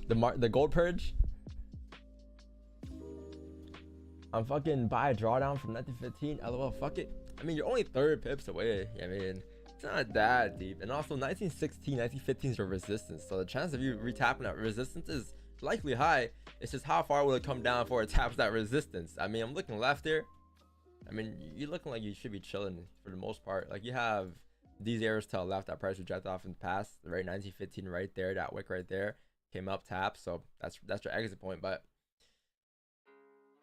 The gold purge. I'm fucking buy a drawdown from 1915. LOL, fuck it. I mean, you're only 30 pips away. I mean, it's not that deep. And also 1916, 1915 is your resistance. So the chance of you retapping that resistance is likely high. It's just how far will it come down before it taps that resistance. I mean, I'm looking left here. I mean, you're looking like you should be chilling for the most part. Like, you have these areas to the left that price rejected off in the past, right? 1915 right there, that wick right there came up, tap. So that's your exit point. But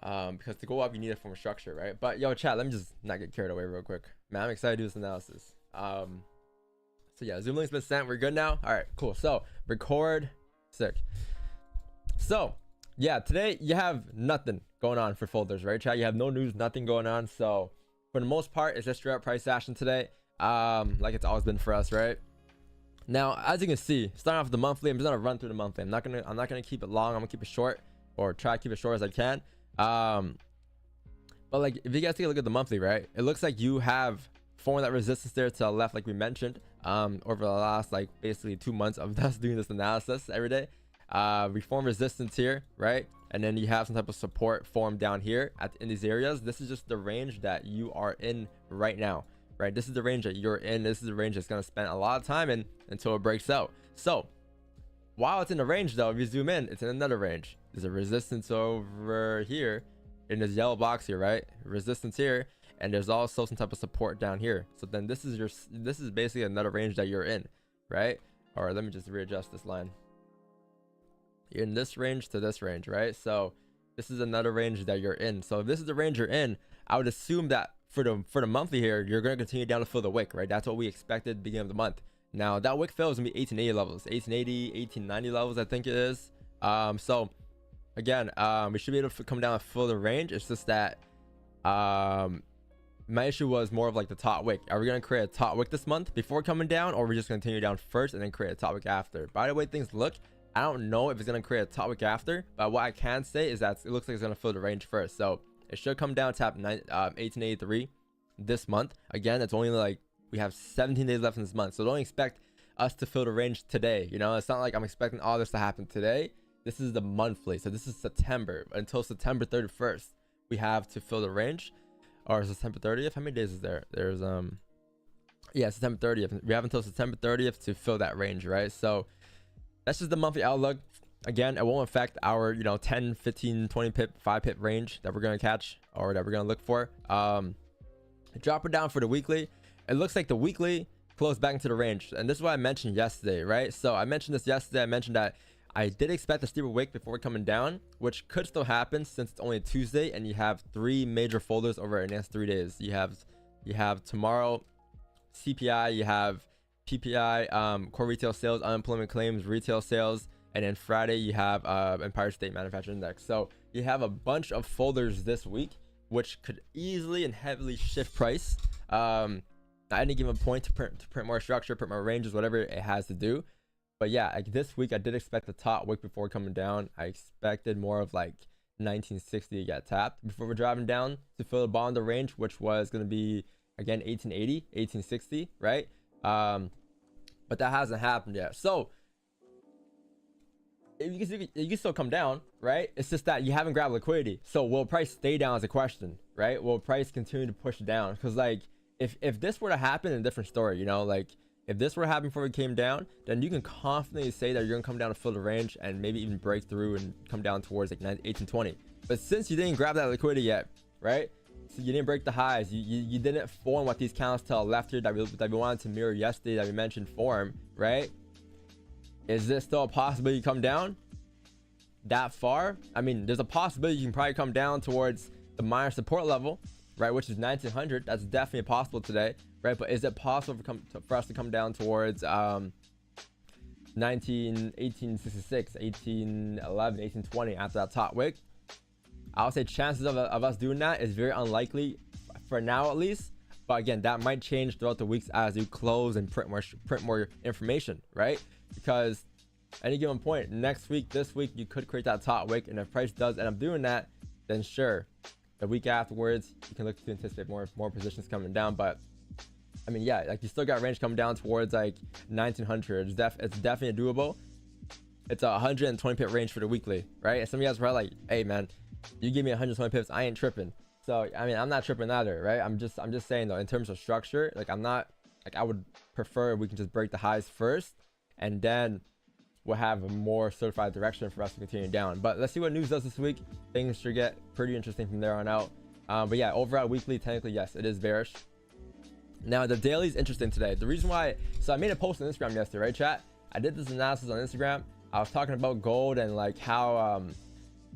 because to go up, you need a form of structure, right? But yo, chat, let me just not get carried away real quick, man. I'm excited to do this analysis. So yeah, Zoom link's been sent. We're good now. All right, cool. So record, sick. So yeah, today you have nothing going on for folders, right, chat? You have no news, nothing going on. So for the most part, it's just straight up price action today, like it's always been for us, right? Now, as you can see, starting off with the monthly, I'm just gonna run through the monthly. I'm not gonna keep it long. I'm gonna keep it short, or try to keep it short as I can. But like, if you guys take a look at the monthly, right, it looks like you have formed that resistance there to the left, like we mentioned, over the last like basically 2 months of us doing this analysis every day. We form resistance here, right, and then you have some type of support formed down here in these areas. This is just the range that you are in right now, right? This is the range that you're in. This is the range that's going to spend a lot of time in until it breaks out. So while it's in the range, though, if you zoom in, it's in another range. There's a resistance over here in this yellow box here, right? Resistance here, and there's also some type of support down here. So then this is basically another range that you're in, right? Or let me just readjust this line. You're in this range to this range, right? So this is another range that you're in. So if this is the range you're in, I would assume that for the monthly here, you're going to continue down to fill the wick, right? That's what we expected beginning of the month. Now that wick fill is gonna be 1880 levels, 1880, 1890 levels, I think it is. So again, we should be able to come down and fill the range. It's just that my issue was more of like the top wick. Are we gonna create a top wick this month before coming down, or are we just gonna continue down first and then create a top wick after? By the way things look, I don't know if it's gonna create a top wick after, but what I can say is that it looks like it's gonna fill the range first. So it should come down tap 1883 this month. Again, it's only like we have 17 days left in this month, so don't expect us to fill the range today. You know, it's not like I'm expecting all this to happen today. This is the monthly, so this is September. Until September 31st we have to fill the range, or September 30th. How many days is there? There's yeah, September 30th. We have until September 30th to fill that range, right? So that's just the monthly outlook. Again, it won't affect our 10, 15, 20 pip, 5 pip range that we're gonna catch, or that we're gonna look for. Drop it down for the weekly. It looks like the weekly closed back into the range, and this is what I mentioned yesterday, right? So I mentioned this yesterday. I mentioned that I did expect a steeper wick before coming down, which could still happen since it's only Tuesday and you have 3 major folders over the next 3 days. You have tomorrow CPI, you have PPI, core retail sales, unemployment claims, retail sales, and then Friday you have Empire State Manufacturing Index. So you have a bunch of folders this week, which could easily and heavily shift price. At any given point to print more structure, print more ranges, whatever it has to do. But yeah, like this week I did expect the top wick before coming down. I expected more of like 1960 to get tapped before we're driving down to fill the bottom of the range, which was going to be again 1880, 1860, right? But that hasn't happened yet. So you can still come down, right? It's just that you haven't grabbed liquidity. So will price stay down is a question, right? Will price continue to push down? Because like if this were to happen, in a different story, like if this were to happen before it came down, then you can confidently say that you're gonna come down to fill the range and maybe even break through and come down towards like 1820. But since you didn't grab that liquidity yet, right? So you didn't break the highs, you didn't form what these candles to the left here that we wanted to mirror yesterday, that we mentioned form, right? Is this still a possibility you come down that far? I mean, there's a possibility you can probably come down towards the minor support level, right, which is 1900. That's definitely possible today, right? But is it possible for us to come down towards 1866, 1811, 1820 after that top wick? I would say chances of us doing that is very unlikely for now, at least. But again, that might change throughout the weeks as you close and print more information, right? Because any given point next week, this week, you could create that top wick, and if price does end up doing that, then sure, the week afterwards you can look to anticipate more positions coming down. But I mean, yeah, like you still got range coming down towards like 1900. It's definitely doable. it's a 120 pip range for the weekly, right? And some of you guys were like, hey man, you give me 120 pips, I ain't tripping. So I mean, I'm not tripping either, right? I'm just saying though, in terms of structure, like I'm not like, I would prefer we can just break the highs first, and then we'll have a more certified direction for us to continue down. But let's see what news does this week. Things should get pretty interesting from there on out. But yeah, overall weekly, technically yes, it is bearish. Now the daily is interesting today. The reason why, so I made a post on Instagram yesterday, right chat? I did this analysis on Instagram. I was talking about gold and like how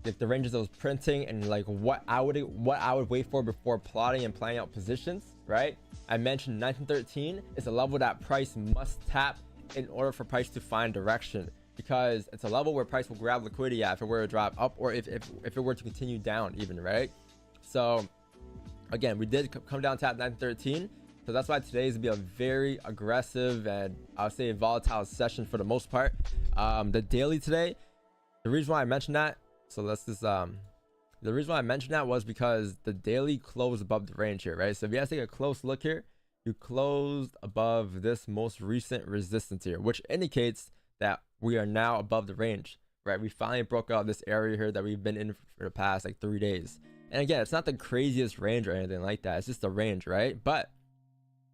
like the ranges I was printing, and like what I would wait for before plotting and planning out positions, right? I mentioned 1913 is a level that price must tap in order for price to find direction, because it's a level where price will grab liquidity at if it were to drop up, or if it were to continue down even, right? So again, we did come down tap 1913. So that's why today is gonna be a very aggressive and I would say volatile session for the most part. The daily today, the reason why I mentioned that, so let's just the reason why I mentioned that was because the daily closed above the range here, right? So if you guys take a close look here, you closed above this most recent resistance here, which indicates that we are now above the range, right? We finally broke out this area here that we've been in for the past like 3 days. And again, it's not the craziest range or anything like that, it's just a range, right? But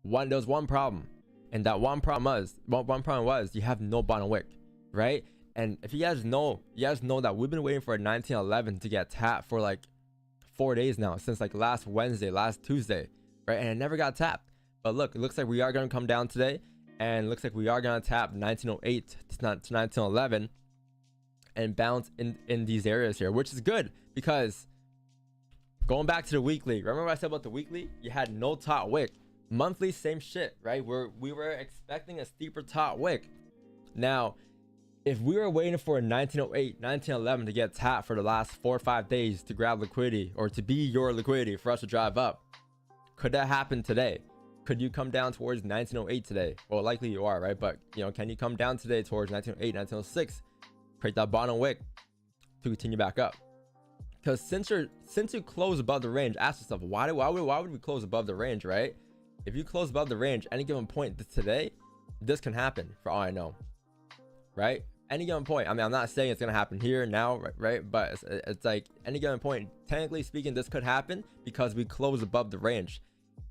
there was one problem, and that one problem was you have no bottom wick, right? And if you guys know that we've been waiting for a 1911 to get tapped for like 4 days now, since like last Wednesday, last Tuesday, right? And it never got tapped. But look, it looks like we are going to come down today, and it looks like we are going to tap 1908 to 1911 and bounce in these areas here, which is good, because going back to the weekly, remember what I said about the weekly? You had no top wick. Monthly, same shit, right? We were expecting a steeper top wick. Now, if we were waiting for a 1908, 1911 to get tapped for the last 4 or 5 days to grab liquidity, or to be your liquidity for us to drive up, could that happen today? Could you come down towards 1908 today? Well, likely you are, right? But you know, can you come down today towards 1908, 1906, create that bottom wick to continue back up? Because since you close above the range, ask yourself, why would we close above the range, right? If you close above the range, any given point today, this can happen for all I know, right? Any given point. I mean, I'm not saying it's gonna happen here now, right? But it's like any given point, technically speaking, this could happen because we close above the range.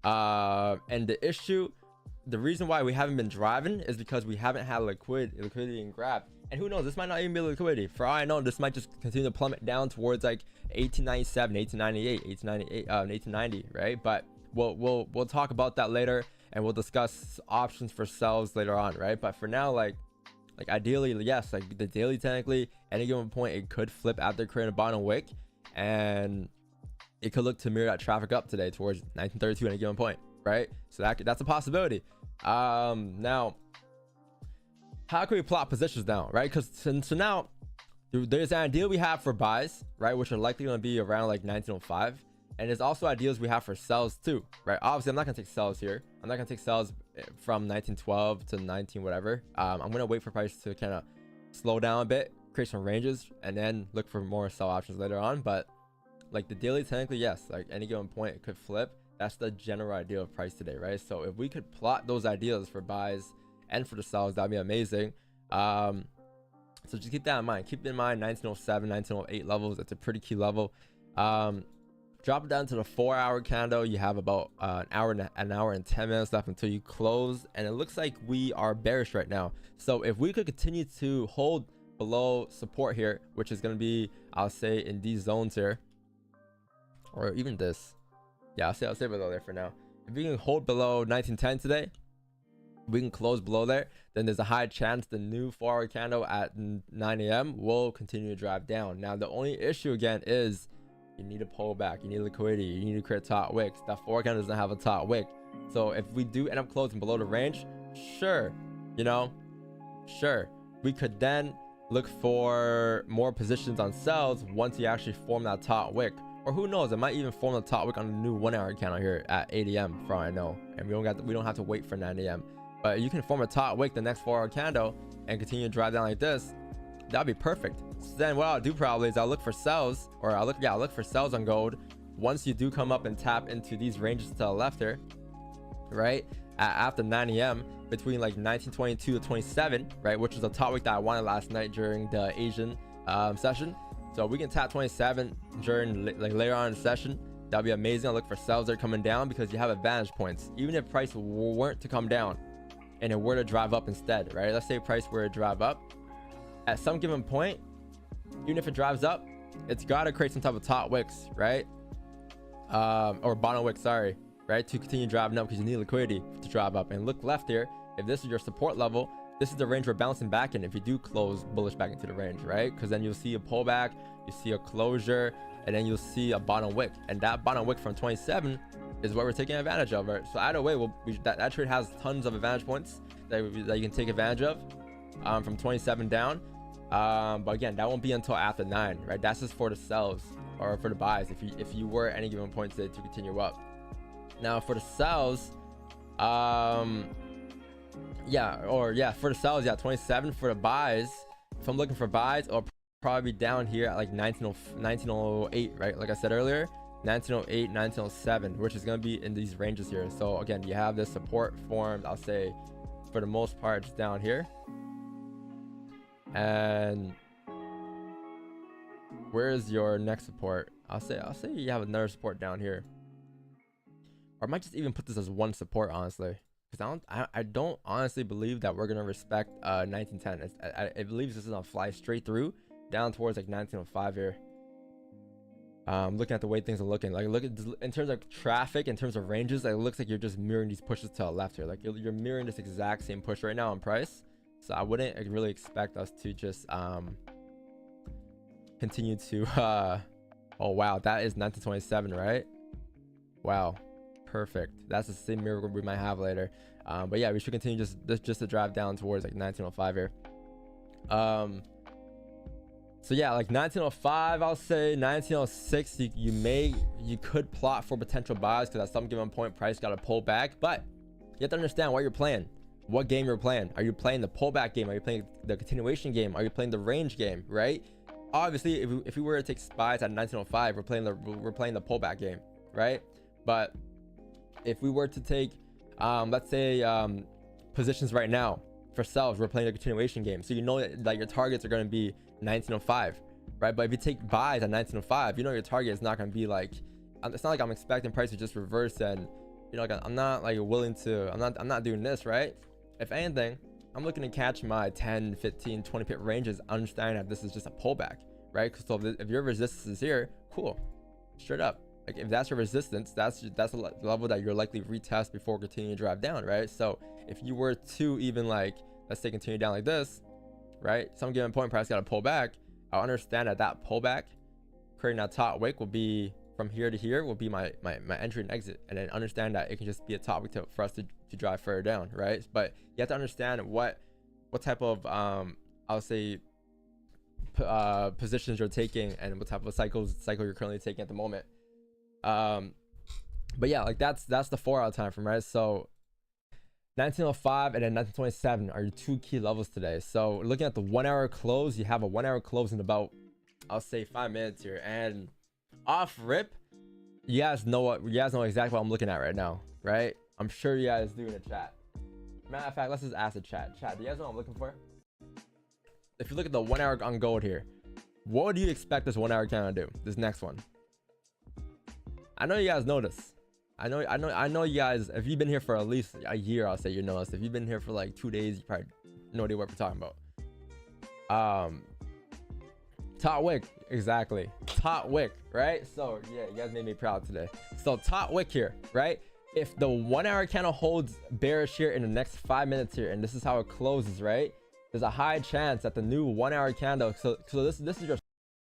And the reason why we haven't been driving is because we haven't had liquidity and grab. And who knows, this might not even be liquidity. For all I know, this might just continue to plummet down towards like 1897, 1898, 1890, right? But we'll talk about that later, and we'll discuss options for sells later on, right? But for now, like ideally, yes, like the daily, technically any given point it could flip after creating a bottom wick, and it could look to mirror that traffic up today towards 1932 at a given point, right? So that's a possibility. Now how can we plot positions now, right? Because so now there's an ideal we have for buys, right, which are likely going to be around like 1905. And there's also ideas we have for sells too, right? Obviously, I'm not going to take sells here. I'm not going to take sells from 1912 to 19 whatever. I'm going to wait for price to kind of slow down a bit, create some ranges, and then look for more sell options later on. But like the daily, technically, yes, like any given point, it could flip. That's the general idea of price today, right? So if we could plot those ideas for buys and for the sells, that'd be amazing. So just keep that in mind. Keep in mind 1907, 1908 levels. That's a pretty key level. Drop it down to the 4-hour candle. You have about an hour and 10 minutes left until you close, and it looks like we are bearish right now. So if we could continue to hold below support here, which is going to be, I'll say, in these zones here, or even this, yeah, I'll say below there for now. If we can hold below 1910 today, we can close below there, then there's a high chance the new 4-hour candle at 9 a.m. will continue to drive down. Now the only issue again is you need a pullback, you need liquidity, you need to create top wicks. That 4 candle doesn't have a top wick. So if we do end up closing below the range, sure, you know, sure, we could then look for more positions on sells once you actually form that top wick. Or who knows, it might even form the top wick on the new 1-hour candle here at 8 a.m. for all I know. And we don't have to wait for 9 a.m. But you can form a top wick the next 4-hour candle and continue to drive down like this. That'd be perfect. So then what I'll do probably is I'll look for sells, or I'll look for sells on gold once you do come up and tap into these ranges to the left here, right? After 9 a.m. between like 1922 to 27, right, which was the top wick that I wanted last night during the Asian session. So we can tap 27 during like later on in the session. That'll be amazing. I'll look for sells that are coming down because you have advantage points. Even if price weren't to come down and it were to drive up instead, right? Let's say price were to drive up at some given point, even if it drives up, it's got to create some type of top wicks, right? Or bottom wick, sorry, right? To continue driving up because you need liquidity to drive up. And look left here. If this is your support level, this is the range we're bouncing back in if you do close bullish back into the range, right? Because then you'll see a pullback, you see a closure, and then you'll see a bottom wick. And that bottom wick from 27 is what we're taking advantage of, right? So either way, that trade has tons of advantage points that you can take advantage of from 27 down. But again, that won't be until after 9, right? That's just for the sells or for the buys if you were at any given point today to continue up. Now for the sells, for the sells, 27. For the buys, if I'm looking for buys, it'll probably be down here at like 1908, right? Like I said earlier, 1908, 1907, which is going to be in these ranges here. So again, you have this support formed, I'll say for the most part, just down here. And where is your next support? I'll say you have another support down here, or I might just even put this as one support, honestly, because I don't honestly believe that we're gonna respect 1910. I believe this is gonna fly straight through down towards like 1905 here. Looking at the way things are looking, like look at this, in terms of traffic, in terms of ranges, it looks like you're just mirroring these pushes to the left here. Like you're mirroring this exact same push right now on price. So I wouldn't really expect us to just continue to oh wow, that is 1927, right? Wow, perfect. That's the same mirror we might have later. But yeah, we should continue just to drive down towards like 1905 here. So yeah, like 1905, I'll say 1906, you could plot for potential buys because at some given point price got to pull back, but you have to understand what you're playing. What game you're playing. Are you playing the pullback game? Are you playing the continuation game? Are you playing the range game, right? Obviously, if we were to take buys at 1905, we're playing the pullback game, right? But if we were to take let's say positions right now for sells, we're playing the continuation game, so you know that your targets are going to be 1905, right? But if you take buys at 1905, you know your target is not going to be like, it's not like I'm expecting price to just reverse and, you know, like I'm not like willing to, I'm not doing this, right? If anything, I'm looking to catch my 10, 15, 20 pip ranges, understanding that this is just a pullback, right? So if your resistance is here, cool, straight up. Like if that's your resistance, that's a level that you're likely retest before continuing to drive down, right? So if you were to even like, let's say continue down like this, right? Some given point price got to pull back. I'll understand that pullback, creating that top wick will be from here to here will be my entry and exit, and then understand that it can just be a top wick for us to drive further down, right? But you have to understand what type of I'll say positions you're taking and what type of cycle you're currently taking at the moment. But yeah, like that's the 4 hour time frame, right? So 1905 and then 1927 are your 2 key levels today. So looking at the 1 hour close, you have a 1 hour close in about, I'll say 5 minutes here, and off rip, you guys know exactly what I'm looking at right now, right? I'm sure you guys do in the chat. Matter of fact, let's just ask the chat. Do you guys know what I'm looking for? If you look at the 1 hour on gold here, what do you expect this 1 hour candle to do? This next one. I know you guys know this. I know you guys, if you've been here for at least a year, I'll say you know this. If you've been here for like 2 days, you probably no idea what we're talking about. Top wick, exactly. Top wick, right? So yeah, you guys made me proud today. So top wick here, right? If the 1 hour candle holds bearish here in the next 5 minutes here, and this is how it closes, right? There's a high chance that the new 1 hour candle, so this is your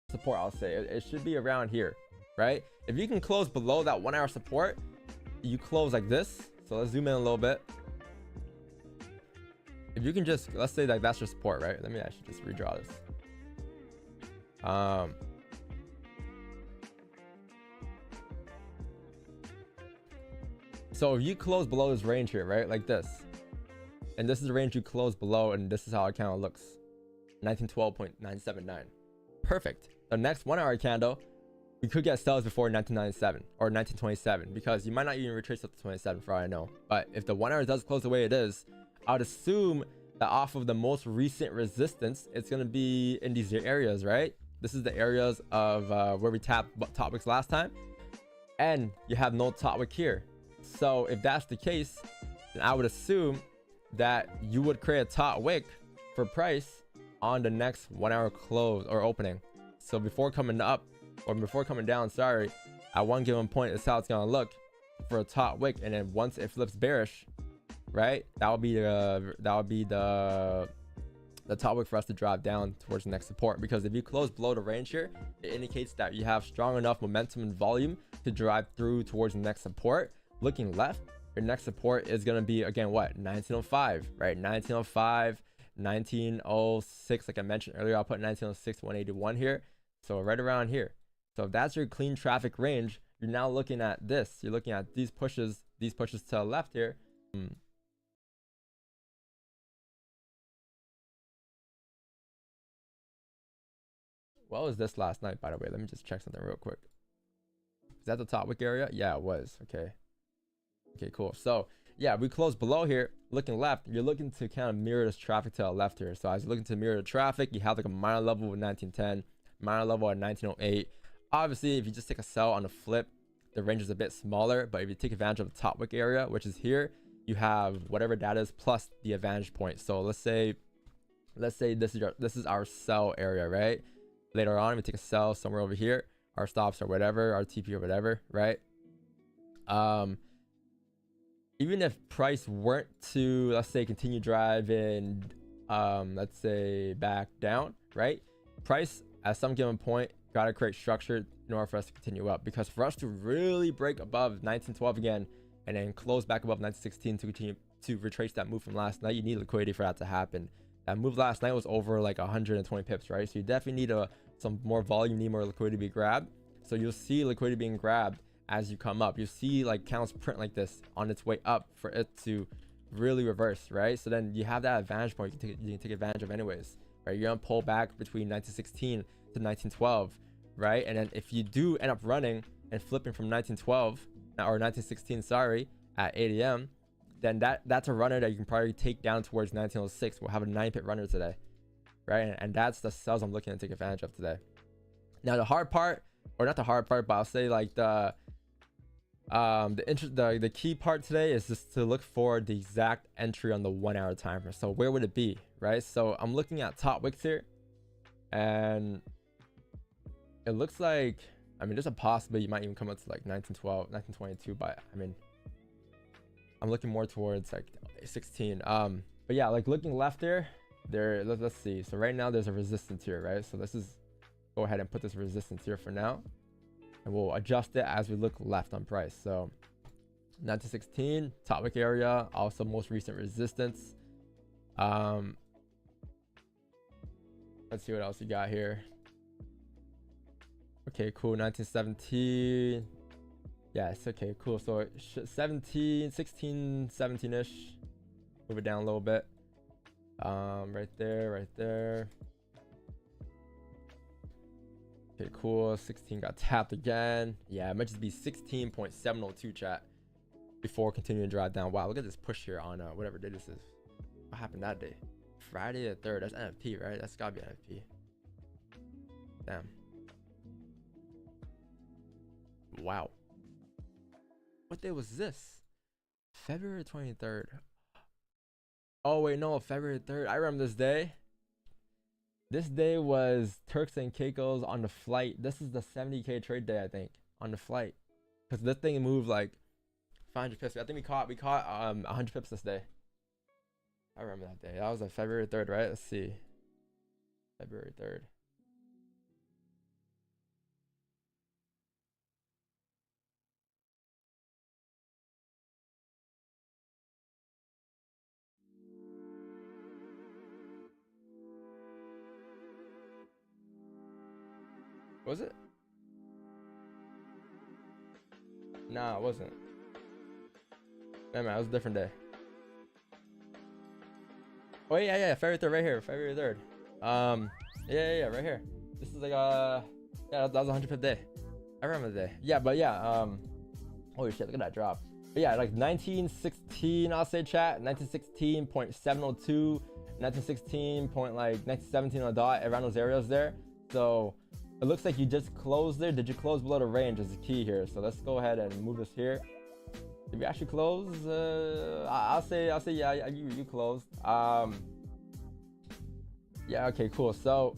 support, I'll say. It should be around here, right? If you can close below that 1 hour support, you close like this. So let's zoom in a little bit. If you can just, let's say like that's your support, right? Let me actually just redraw this. So if you close below this range here, right, like this, and this is the range you close below, and this is how our candle looks, 1912.979. Perfect. The next 1 hour candle, we could get sells before 1997 or 1927, because you might not even retrace up to 27 for all I know. But if the 1 hour does close the way it is, I would assume that off of the most recent resistance, it's going to be in these areas, right? This is the areas of where we tapped top wicks last time, and you have no top wick here. So if that's the case, then I would assume that you would create a top wick for price on the next 1 hour close or opening. So before coming up or before coming down, sorry, at one given point, that's how it's gonna look for a top wick. And then once it flips bearish, right, that would be the top wick for us to drop down towards the next support. Because if you close below the range here, it indicates that you have strong enough momentum and volume to drive through towards the next support. Looking left, your next support is going to be, again, what, 1905, right? 1905, 1906, like I mentioned earlier. I'll put 1906 181 here, so right around here. So if that's your clean traffic range, you're now looking at this. You're looking at these pushes to the left here. What was this last night, by the way? Let me just check something real quick. Is that the top wick area? Yeah, it was. Okay, cool. So yeah, we closed below here. Looking left, you're looking to kind of mirror this traffic to the left here. So as you're looking to mirror the traffic, you have like a minor level with 1910, minor level at 1908. Obviously, if you just take a sell on the flip, the range is a bit smaller. But if you take advantage of the top wick area, which is here, you have whatever that is plus the advantage point. So let's say this is our sell area, right? Later on, we take a sell somewhere over here, our stops or whatever, our TP or whatever, right? Even if price weren't to, let's say, continue driving, let's say back down, right? Price at some given point gotta create structure in order for us to continue up. Because for us to really break above 1912 again and then close back above 1916 to continue to retrace that move from last night, you need liquidity for that to happen. That move last night was over like 120 pips, right? So you definitely need some more volume, need more liquidity to be grabbed. So you'll see liquidity being grabbed as you come up. You see like candles print like this on its way up for it to really reverse, right? So then you have that advantage point you can take advantage of anyways, right? You're gonna pull back between 1916 to 1912, right? And then if you do end up running and flipping from 1912 or 1916, sorry, at 8 a.m., then that's a runner that you can probably take down towards 1906. We'll have a 9-pip runner today, right? And that's the sells I'm looking to take advantage of today. Now the hard part, or not the hard part, but I'll say like the key part today is just to look for the exact entry on the 1 hour timer. So where would it be, right? So I'm looking at top wicks here, and it looks like, I mean, there's a possibility you might even come up to like 1912, 1922, but I mean, I'm looking more towards like 16. But yeah, like looking left there, let's see. So right now there's a resistance here, right? So let's just go ahead and put this resistance here for now, and we'll adjust it as we look left on price. So 1916 top wick area, also most recent resistance. Let's see what else you got here. Okay, cool. 1917. Yes, okay, cool. So 17, 16, 17-ish. Move it down a little bit. Right there. Okay, cool. 16 got tapped again. Yeah, it might just be 16.702 chat before continuing to drive down. Wow, look at this push here on whatever day this is. What happened that day? Friday the 3rd. That's NFP, right? That's gotta be NFP. Damn. Wow. What day was this? February 23rd. Oh wait, no, February 3rd. I remember this day. This day was Turks and Caicos on the flight. This is the 70k trade day, I think, on the flight, because this thing moved like 500 pips. I think we caught 100 pips this day. I remember that day. That was like February 3rd, right? Let's see. February 3rd. Was it? Nah, it wasn't. Man, it was a different day. Oh yeah, February 3rd, right here, February 3rd. Yeah, right here. This is like yeah, that was a 100 pip day. I remember the day. Yeah, but yeah, holy shit, look at that drop. But yeah, like 1916, I'll say, chat. 1916.702, 1916 point like 1917 on the dot, around those areas there. So it looks like you just closed there. Did you close below the range is the key here. So let's go ahead and move this here. Did we actually close? I'll say yeah, you closed. Yeah, okay, cool. So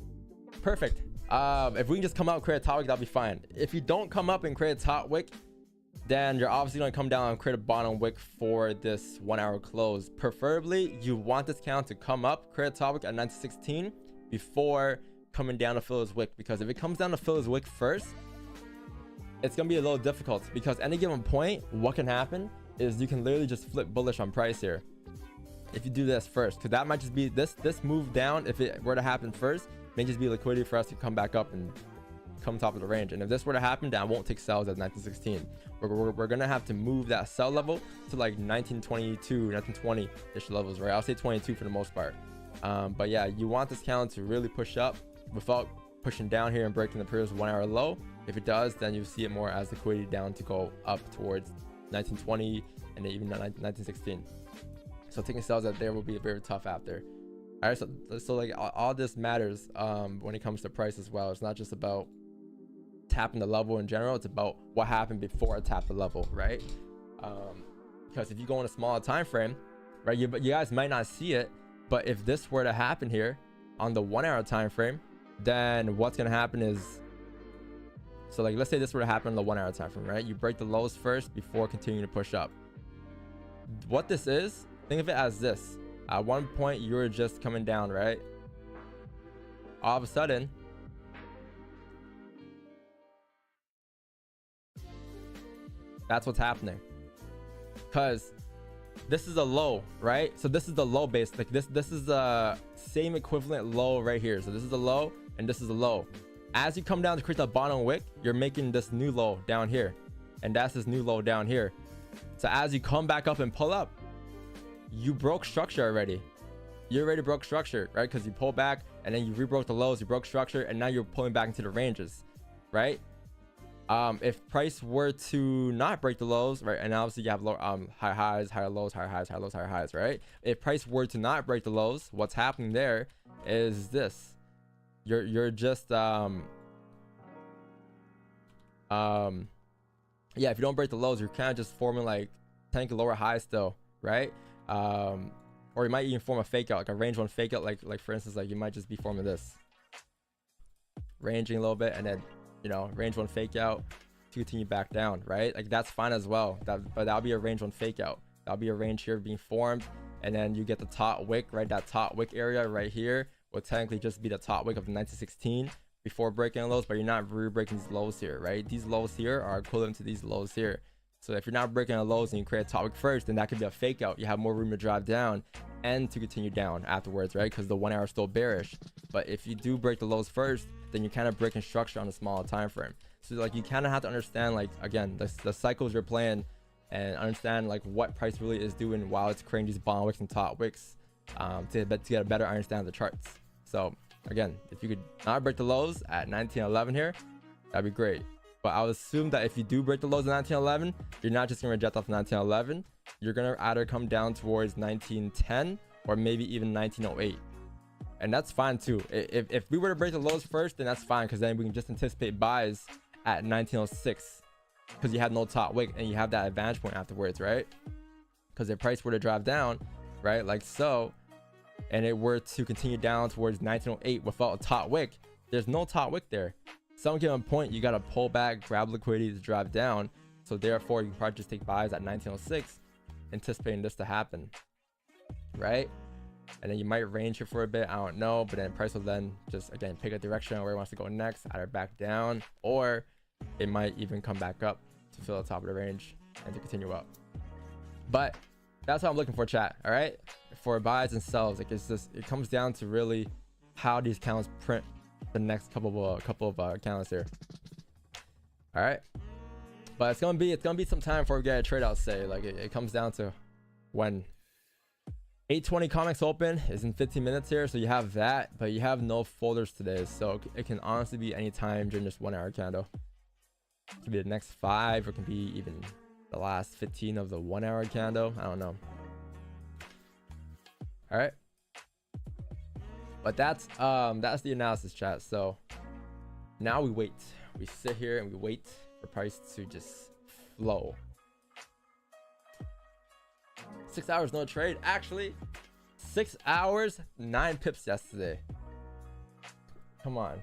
perfect. If we can just come out and create a top wick, that'll be fine. If you don't come up and create a top wick, then you're obviously going to come down and create a bottom wick for this 1 hour close. Preferably, you want this count to come up, create a top wick at 1916 before coming down to fill his wick, because if it comes down to fill his wick first, it's going to be a little difficult, because any given point, what can happen is you can literally just flip bullish on price here if you do this first, because that might just be this move down. If it were to happen first, may just be liquidity for us to come back up and come top of the range. And if this were to happen, then I won't take sells at 1916. We're gonna have to move that sell level to like 1922, 1920 ish levels, right? I'll say 22 for the most part. But yeah, you want this candle to really push up without pushing down here and breaking the previous 1 hour low. If it does, then you see it more as liquidity down to go up towards 1920 and even 1916. So taking sells out there will be very tough after. All right, so like all this matters when it comes to price as well. It's not just about tapping the level in general, it's about what happened before I tap the level, right? Because if you go in a smaller time frame, right, you guys might not see it, but if this were to happen here on the 1 hour time frame, then what's gonna happen is, so like let's say this were to happen on the 1 hour time frame, right? You break the lows first before continuing to push up. What this is, think of it as this. At one point you were just coming down, right? All of a sudden, that's what's happening, because this is a low, right? So this is the low base, like this is the same equivalent low right here. So this is a low and this is a low. As you come down to create the bottom wick, you're making this new low down here, and that's this new low down here. So as you come back up and pull up, you broke structure already. You already broke structure, right? Because you pull back and then you rebroke the lows, you broke structure, and now you're pulling back into the ranges, right? If price were to not break the lows, right, and obviously you have low, high highs, higher lows, higher highs, higher lows, higher highs, right? If price were to not break the lows, what's happening there is this. You're just yeah, if you don't break the lows, you're kind of just forming like technically lower highs still, right? Or you might even form a fake out, like a range one fake out, like for instance, like you might just be forming this, ranging a little bit, and then, you know, range one fake out to continue back down, right? Like that's fine as well. But that'll be a range one fake out. That'll be a range here being formed, and then you get the top wick, right? That top wick area right here will technically just be the top wick of the 1916 before breaking lows, but you're not re-breaking these lows here, right? These lows here are equivalent to these lows here. So if you're not breaking the lows and you create a top wick first, then that could be a fake out. You have more room to drive down and to continue down afterwards, right? Because the 1 hour is still bearish. But if you do break the lows first, then you're kind of breaking structure on a smaller time frame. So like you kind of have to understand, like, again, the cycles you're playing, and understand like what price really is doing while it's creating these bottom wicks and top wicks, to get a better understanding of the charts. So again, if you could not break the lows at 1911 here, that'd be great. But I would assume that if you do break the lows in 1911, you're not just going to reject off 1911. You're going to either come down towards 1910 or maybe even 1908. And that's fine too. If we were to break the lows first, then that's fine, because then we can just anticipate buys at 1906, because you have no top wick and you have that advantage point afterwards, right? Because if price were to drive down, right, like so, and it were to continue down towards 1908 without a top wick, there's no top wick there. Some given point, you got to pull back, grab liquidity to drive down. So therefore, you can probably just take buys at 1906, anticipating this to happen, right? And then you might range here for a bit, I don't know, but then price will then just, again, pick a direction where it wants to go next, either back down, or it might even come back up to fill the top of the range and to continue up. But that's what I'm looking for, chat. All right, for buys and sells, like it's just, it comes down to really how these candles print the next couple of candles here. All right, but it's gonna be some time before we get a trade. I'll say, like, it comes down to when 820 comics open is in 15 minutes here, so you have that, but you have no folders today, so it can honestly be any time during this 1 hour candle. It could be the next 5, or it can be even the last 15 of the 1 hour candle. I don't know. All right, but that's the analysis, chat. So now we wait. We sit here and we wait for price to just flow. 6 hours no trade. Actually, 6 hours 9 pips yesterday. Come on.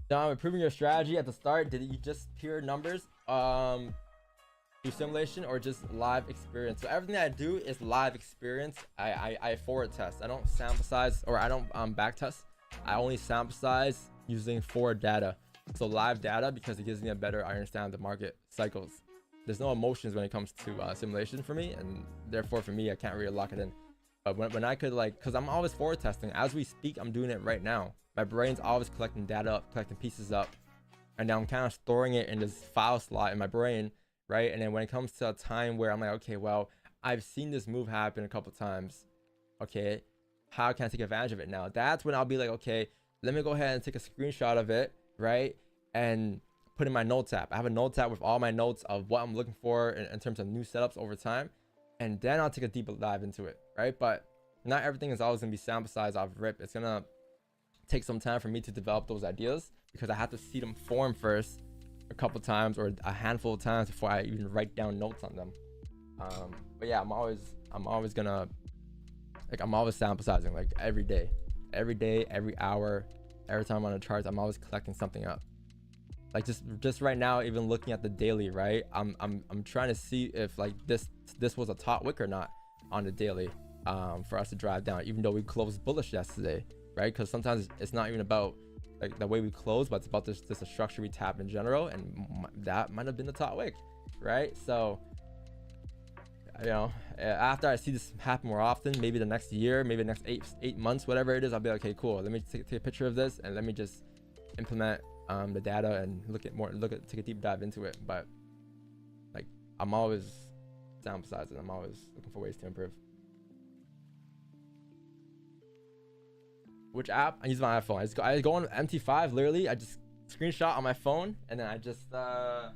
Dom, improving your strategy at the start. Did you just pure numbers through simulation or just live experience? So everything I do is live experience. I forward test. I don't sample size, or I don't back test. I only sample size using forward data. So live data, because it gives me a better understanding of the market cycles. There's no emotions when it comes to simulation for me, and therefore for me I can't really lock it in. But when I could, like, because I'm always forward testing as we speak, I'm doing it right now. My brain's always collecting data up, collecting pieces up, and now I'm kind of storing it in this file slot in my brain, right? And then when it comes to a time where I'm like, okay, well, I've seen this move happen a couple times. Okay, how can I take advantage of it now? That's when I'll be like, okay, let me go ahead and take a screenshot of it, right? And put in my notes app. I have a notes app with all my notes of what I'm looking for in terms of new setups over time. And then I'll take a deeper dive into it, right? But not everything is always gonna be sample size off rip. It's gonna take some time for me to develop those ideas, because I have to see them form first a couple times or a handful of times before I even write down notes on them. But yeah, I'm always gonna, like, I'm always sample sizing, like every day, every hour, every time I'm on the charts, I'm always collecting something up. Like just right now, even looking at the daily, right? I'm trying to see if like this was a top wick or not on the daily, for us to drive down, even though we closed bullish yesterday, right? Because sometimes it's not even about like the way we close, but it's about this structure we tap in general, and that might have been the top wick, right? So, you know, after I see this happen more often, maybe the next year, maybe the next eight months, whatever it is, I'll be like, okay, cool, let me take a picture of this and let me just implement the data and take a deep dive into it. But like, I'm always sample sizing. I'm always looking for ways to improve. Which app? I use my iPhone. I go on MT5, literally. I just screenshot on my phone, and then I just what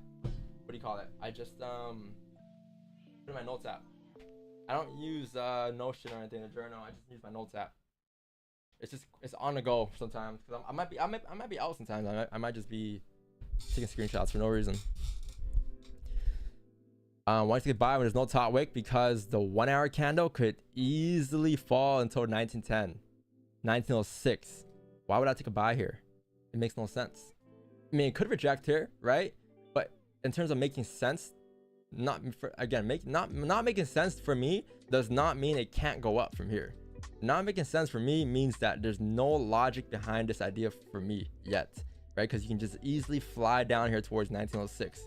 do you call it? I just put in my notes app. I don't use Notion or anything in the journal. I just use my notes app. It's on the go sometimes, because I might be out sometimes. I might just be taking screenshots for no reason. Why to get buy when there's no top wick? Because the 1 hour candle could easily fall until 1910, 1906. Why would I take a buy here? It makes no sense. I mean, it could reject here, right? But in terms of making sense, not making sense for me does not mean it can't go up from here. Not making sense for me means that there's no logic behind this idea for me yet, right? Because you can just easily fly down here towards 1906.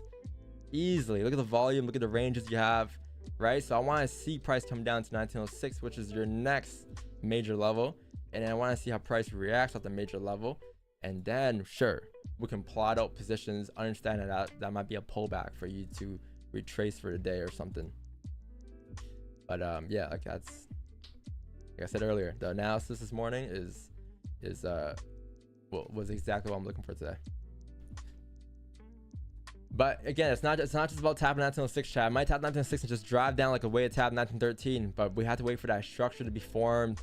Easily. Look at the volume, look at the ranges you have, right? So I want to see price come down to 1906, which is your next major level. And then I want to see how price reacts at the major level. And then, sure, we can plot out positions, understanding that might be a pullback for you to retrace for the day or something. But yeah, like that's, like I said earlier, the analysis this morning was exactly what I'm looking for today. But again, it's not just about tapping 1906, chat. I might tap 1906 and just drive down like a way to tap 1913, but we have to wait for that structure to be formed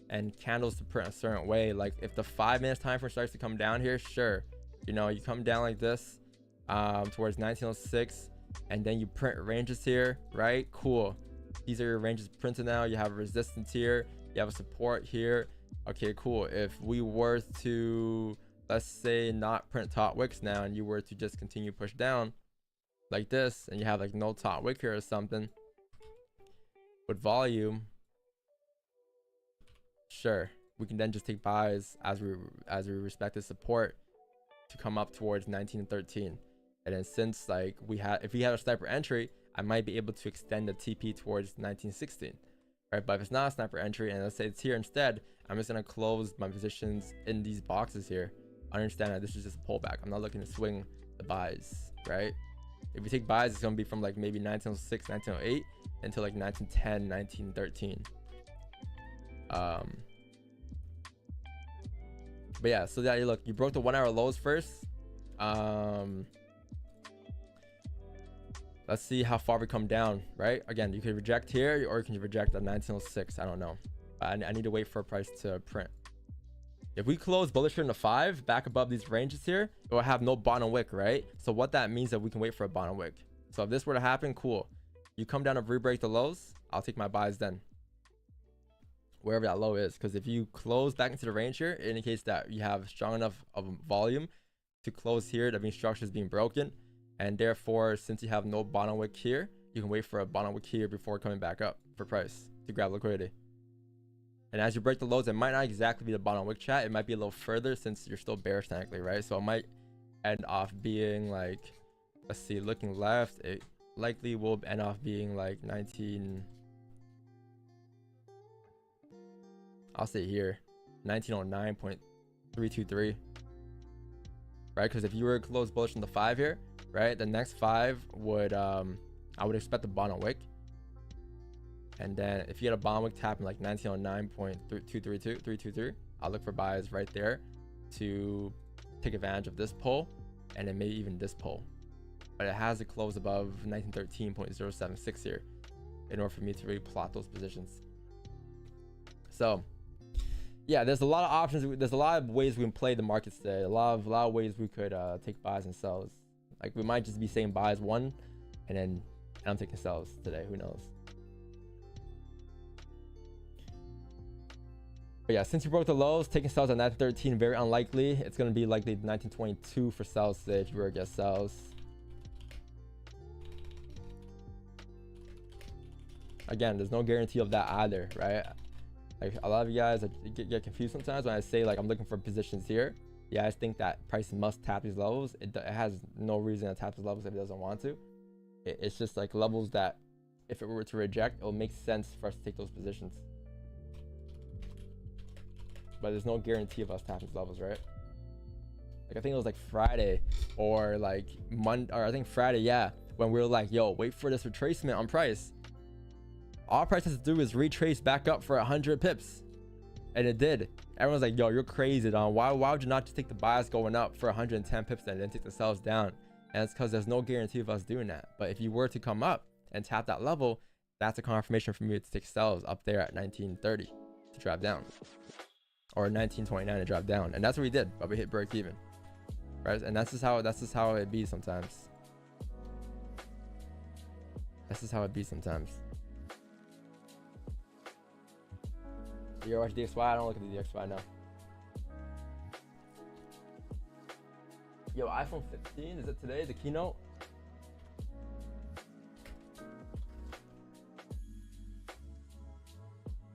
and candles to print a certain way. Like if the 5 minutes time frame starts to come down here, sure, you know, you come down like this towards 1906, and then you print ranges here, right? Cool. These are your ranges printed now. You have a resistance here, you have a support here. Okay, cool. If we were to, let's say, not print top wicks now, and you were to just continue push down like this, and you have like no top wick here or something with volume, sure, we can then just take buys as we respect the support to come up towards 1913. And then since like if we had a sniper entry, I might be able to extend the TP towards 1916, right? But if it's not a sniper entry and let's say it's here instead, I'm just gonna close my positions in these boxes here. Understand that this is just a pullback. I'm not looking to swing the buys, right? If we take buys, it's gonna be from like maybe 1906, 1908 until like 1910, 1913. But yeah, so yeah, look, you broke the 1 hour lows first. Let's see how far we come down, right? Again, you could reject here or you can reject at 1906. I don't know. I need to wait for a price to print. If we close bullish in the 5 back above these ranges here, it will have no bottom wick, right? So what that means that we can wait for a bottom wick. So if this were to happen, cool. You come down and re-break the lows, I'll take my buys then. Wherever that low is. Because if you close back into the range here, it indicates that you have strong enough of volume to close here. That means structure is being broken. And therefore, since you have no bottom wick here, you can wait for a bottom wick here before coming back up for price to grab liquidity. And as you break the lows, it might not exactly be the bottom wick, chat. It might be a little further since you're still bearish technically, right? So it might end off being like, let's see, looking left, it likely will end off being like 19. I'll say here, 1909.323, right? Because if you were close bullish on the 5 here, right, the next 5 would, I would expect the bottom wick. And then if you get a bottom wick tap in like 1909.323, I'll look for buys right there to take advantage of this pull, and then maybe even this pull. But it has to close above 1913.076 here in order for me to really plot those positions. So yeah, there's a lot of options. There's a lot of ways we can play the markets today. A lot of ways we could take buys and sells. Like we might just be saying buys one, and then I'm taking sells today. Who knows? But yeah, since you broke the lows, taking sells at 1913 very unlikely. It's gonna be likely 1922 for sells today if you were to get sells. Again, there's no guarantee of that either, right? Like a lot of you guys get confused sometimes when I say like I'm looking for positions here. Yeah, I think that price must tap these levels. It has no reason to tap these levels if it doesn't want to. It's just like levels that if it were to reject, it will make sense for us to take those positions. But there's no guarantee of us tapping these levels, right? Like I think it was like Friday or like Monday, or I think Friday, yeah, when we were like, yo, wait for this retracement on price. All price has to do is retrace back up for 100 pips, and it did. Everyone's like, yo, you're crazy, Don. Why would you not just take the buys going up for 110 pips and then take the sells down? And it's because there's no guarantee of us doing that. But if you were to come up and tap that level, that's a confirmation for me to take sells up there at 1930 to drop down, or 1929 to drop down. And that's what we did, but we hit break even, right? And that's just how it be sometimes. That's just how it be sometimes. You ever watch DXY? I don't look at the DXY now. Yo, iPhone 15, is it today, the keynote?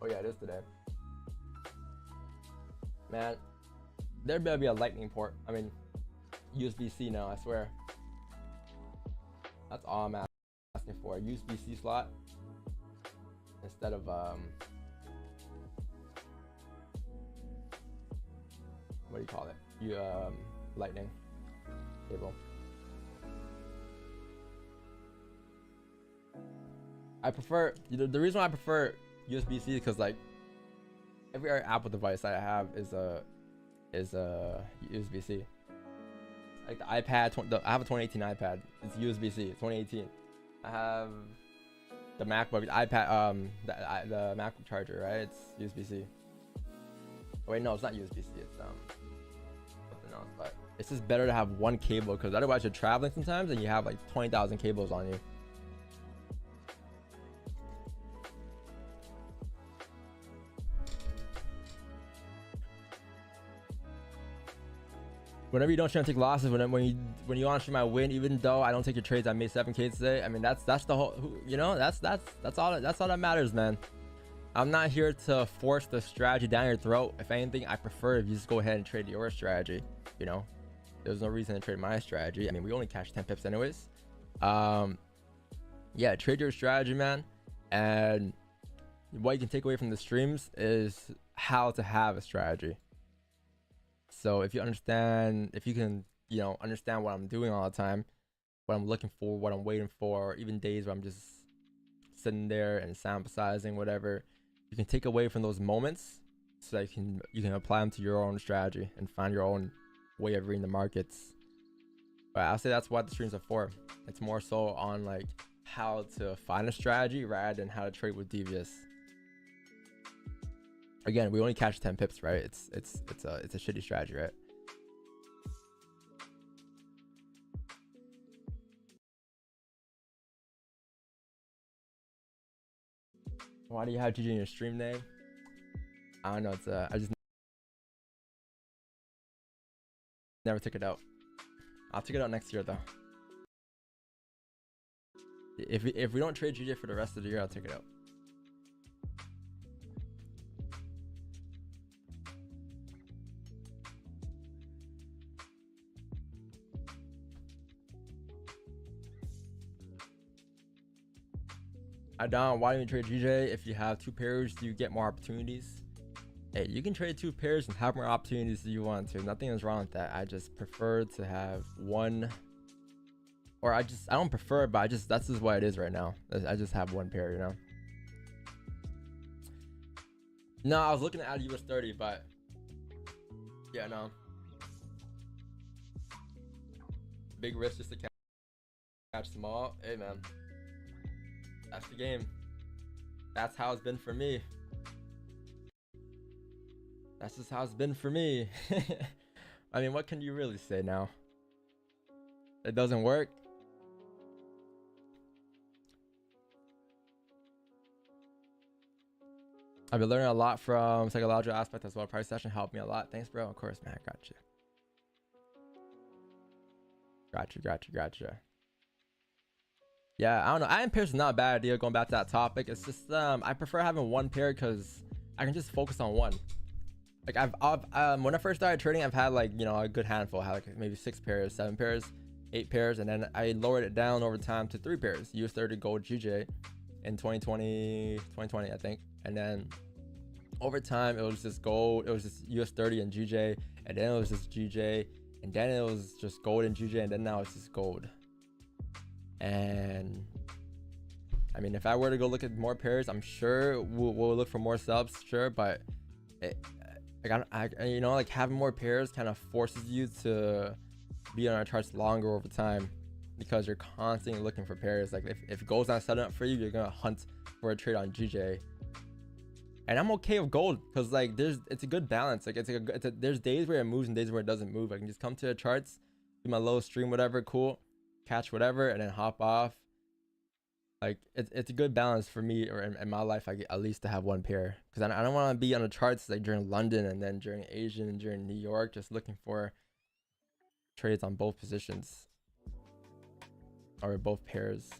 Oh yeah, it is today. Man, there better be a lightning port. I mean, USB-C now, I swear. That's all I'm asking for, a USB-C slot instead of what do you call it? Lightning cable. I prefer, the reason why I prefer USB-C is because like every Apple device that I have is a USB-C. Like the iPad, I have a 2018 iPad. It's USB-C. 2018. I have the MacBook, the iPad, the MacBook charger, right? It's USB-C. Oh, wait, no, it's not USB-C. It's something else. But it's just better to have one cable because otherwise you're traveling sometimes and you have like 20,000 cables on you. Whenever you don't try to take losses, when you honestly might win, even though I don't take your trades, I made 7K today. I mean, that's the whole, you know, that's all that matters, man. I'm not here to force the strategy down your throat. If anything, I prefer if you just go ahead and trade your strategy. You know, there's no reason to trade my strategy. I mean, we only cash 10 pips anyways. Yeah, trade your strategy, man. And what you can take away from the streams is how to have a strategy. So if you understand, if you can, you know, understand what I'm doing all the time, what I'm looking for, what I'm waiting for, or even days where I'm just sitting there and sample-sizing, whatever, you can take away from those moments so that you can apply them to your own strategy and find your own way of reading the markets. But I'll say that's what the streams are for. It's more so on like how to find a strategy rather than how to trade with devious. Again, we only catch 10 pips, right? It's a shitty strategy, right? Why do you have GG in your stream name? I don't know. It's I just never took it out. I'll take it out next year though. If we don't trade GG for the rest of the year, I'll take it out. I don't. Why do you trade GJ? If you have 2 pairs, you get more opportunities. Hey, you can trade 2 pairs and have more opportunities if you want to. Nothing is wrong with that. I just prefer to have one, or I don't prefer it, but that's just what it is right now. I just have 1 pair, you know. No, I was looking at US 30, but yeah, no. Big risk just to catch small. Hey man, that's the game. That's how it's been for me. That's just how it's been for me. I mean, what can you really say now? It doesn't work. I've been learning a lot from psychological aspect as well. Price session helped me a lot. Thanks, bro. Of course, man. I got you. Gotcha. Yeah, I don't know. Iron pairs is not a bad idea. Going back to that topic, it's just I prefer having 1 pair because I can just focus on one. Like I've when I first started trading, I've had like, you know, a good handful. I had like maybe 6 pairs, 7 pairs, 8 pairs, and then I lowered it down over time to 3 pairs. US 30 gold GJ in 2020, I think, and then over time it was just gold. It was just US 30 and GJ, and then it was just GJ, and then it was just gold and GJ, and then now it's just gold. And I mean, if I were to go look at more pairs, I'm sure we'll look for more subs, sure, but like you know, like having more pairs kind of forces you to be on our charts longer over time because you're constantly looking for pairs. Like if gold's not setting up for you, you're gonna hunt for a trade on GJ. And I'm okay with gold because like it's a good balance. Like there's days where it moves and days where it doesn't move. I can just come to the charts, do my low stream, whatever, cool, catch whatever, and then hop off. Like it's a good balance for me, or in my life, at least to have 1 pair, because I don't want to be on the charts like during London and then during Asian and during New York just looking for trades on both positions or both pairs.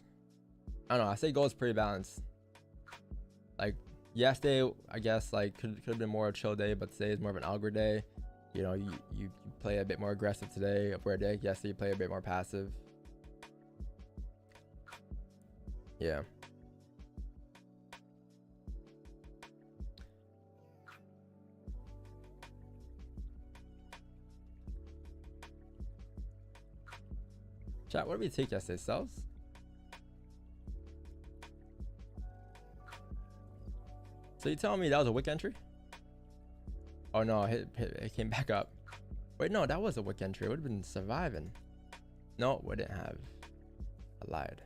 I don't know. I say gold is pretty balanced. Like yesterday, I guess like could have been more a chill day, but today is more of an algo day. You know, you play a bit more aggressive today, where yesterday you play a bit more passive. Yeah. Chat, what did we take yesterday? Sells? So you telling me that was a wick entry? Oh no, it came back up. Wait, no, that was a wick entry. It would have been surviving. No, we didn't have. I lied.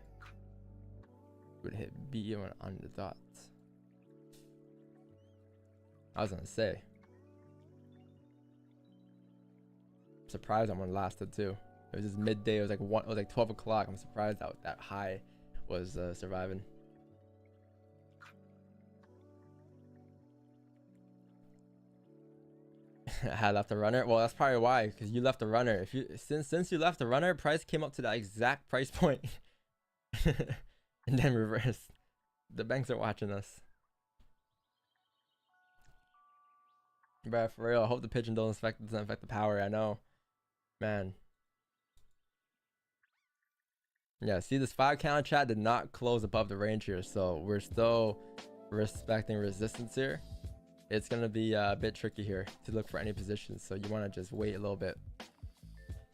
Would hit B on the dots. I was gonna say. I'm surprised that one lasted too. It was just midday. It was like 12 o'clock. I'm surprised that high was surviving. I had left a runner. Well, that's probably why, because you left a runner. If you since you left the runner, price came up to that exact price point. And then reverse. The banks are watching us. Bruh, for real. I hope the pigeon doesn't affect the power. I know. Man. Yeah, see, this 5 counter chat did not close above the range here. So we're still respecting resistance here. It's going to be a bit tricky here to look for any positions. So you want to just wait a little bit.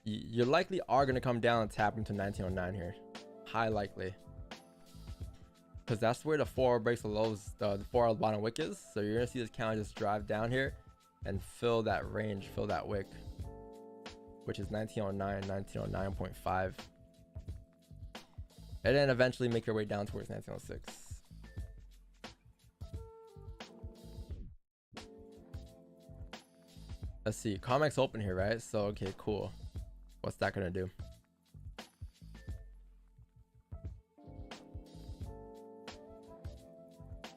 You likely are going to come down and tap into 1909 here. High likely. Because that's where the 4 breaks the lows, the 4 bottom wick is. So you're gonna see this counter just drive down here and fill that range, fill that wick, which is 1909, 1909.5. and then eventually make your way down towards 1906. Let's see, COMEX open here, right? So okay, cool. What's that gonna do?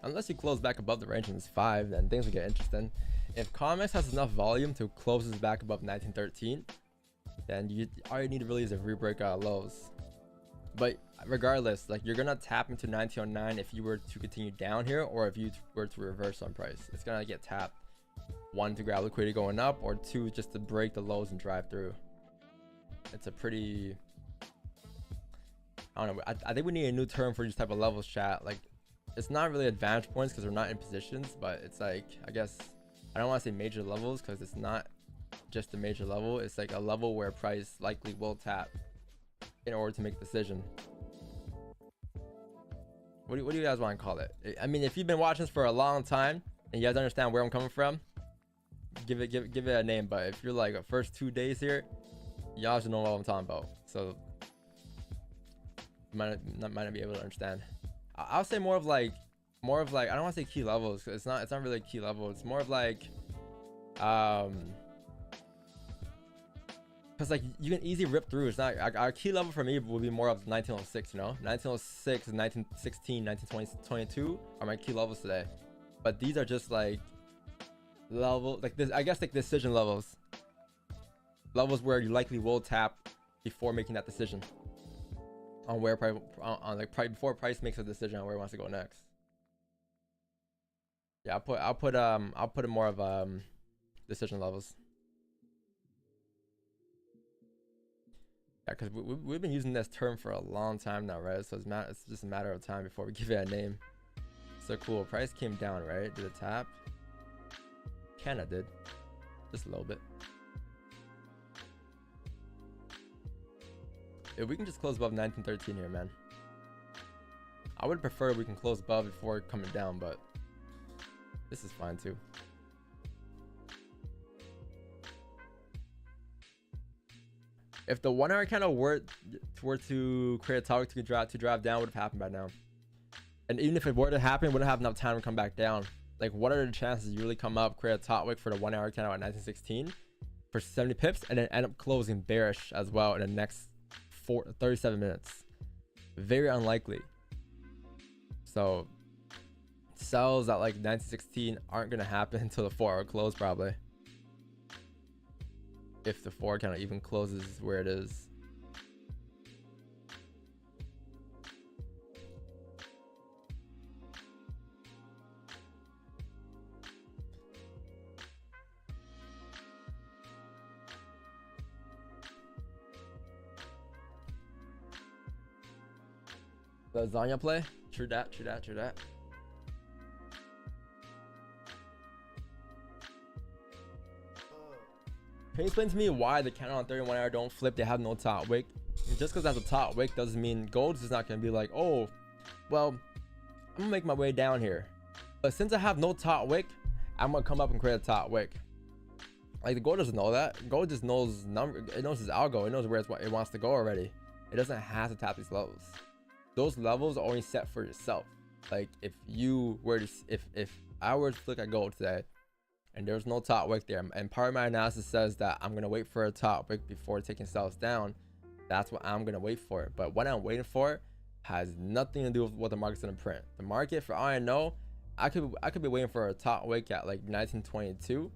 Unless you close back above the range and it's 5, then things will get interesting. If COMEX has enough volume to close this back above 1913, then all you need really is a re-break lows. But regardless, like, you're gonna tap into 1909 if you were to continue down here, or if you were to reverse on price. It's gonna get tapped. 1, to grab liquidity going up, or 2, just to break the lows and drive through. It's a pretty, I don't know, I think we need a new term for these type of levels, chat. Like, it's not really advantage points because we're not in positions, but it's like, I guess I don't want to say major levels because it's not just a major level. It's like a level where price likely will tap in order to make a decision. What do you guys want to call it? I mean, if you've been watching this for a long time and you guys understand where I'm coming from, give it a name. But if you're like the first 2 days here, y'all should know what I'm talking about. So you might not be able to understand. I'll say more of like I don't want to say key levels. It's not really a key level. It's more of like because like you can easily rip through. It's not our key level for me would be more of 1906, you know. 1906 and 1916, 1920, 22 are my key levels today. But these are just like level, like this, I guess, like decision levels where you likely will tap before making that decision on where price, before price makes a decision on where it wants to go next. Yeah, I'll put it more of decision levels. Yeah, because we've been using this term for a long time now, right? So it's just a matter of time before we give it a name. So cool, price came down, right? Did it tap? Kinda did, just a little bit. If we can just close above 1913 here, man. I would prefer we can close above before coming down, but this is fine too. If the 1 hour candle were to create a topic to drive down, would have happened by now. And even if it were to happen, it wouldn't have enough time to come back down. Like, what are the chances you really come up, create a top wick for the 1 hour candle at 1916 for 70 pips, and then end up closing bearish as well in the next 37 minutes? Very unlikely. So sells at like 1916 aren't gonna happen until the 4 hour close, probably. If the 4 candle even closes where it is. Lasagna play? True that. Can you explain to me why the candle on 31 hour don't flip? They have no top wick. Just because that's a top wick doesn't mean gold is not going to be like, oh, well, I'm going to make my way down here. But since I have no top wick, I'm going to come up and create a top wick. Like, the gold doesn't know that. Gold just knows it knows its algo. It knows where it wants to go already. It doesn't have to tap these levels. Those levels are only set for yourself. Like, if you were to, if I were to look at gold today and there's no top wick there, and part of my analysis says that I'm gonna wait for a top wick before taking sales down, that's what I'm gonna wait for. But what I'm waiting for has nothing to do with what the market's gonna print. The market, for all I know, I could be waiting for a top wick at like 1922.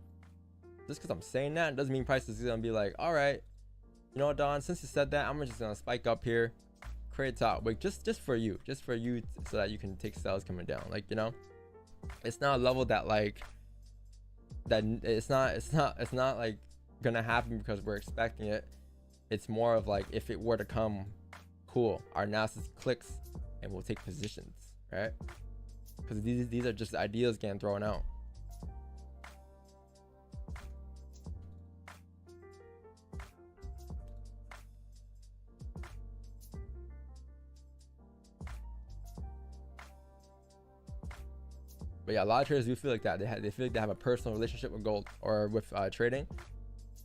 Just because I'm saying that doesn't mean price is gonna be like, all right, you know what, Don, since you said that, I'm just gonna spike up here, create a top wick just for you, so that you can take sales coming down. Like, you know, it's not a level that like that it's not like gonna happen because we're expecting it. It's more of like, if it were to come, cool, our analysis clicks and we'll take positions, right? Because these are just ideas getting thrown out. But yeah, a lot of traders do feel like that. They feel like they have a personal relationship with gold or with trading,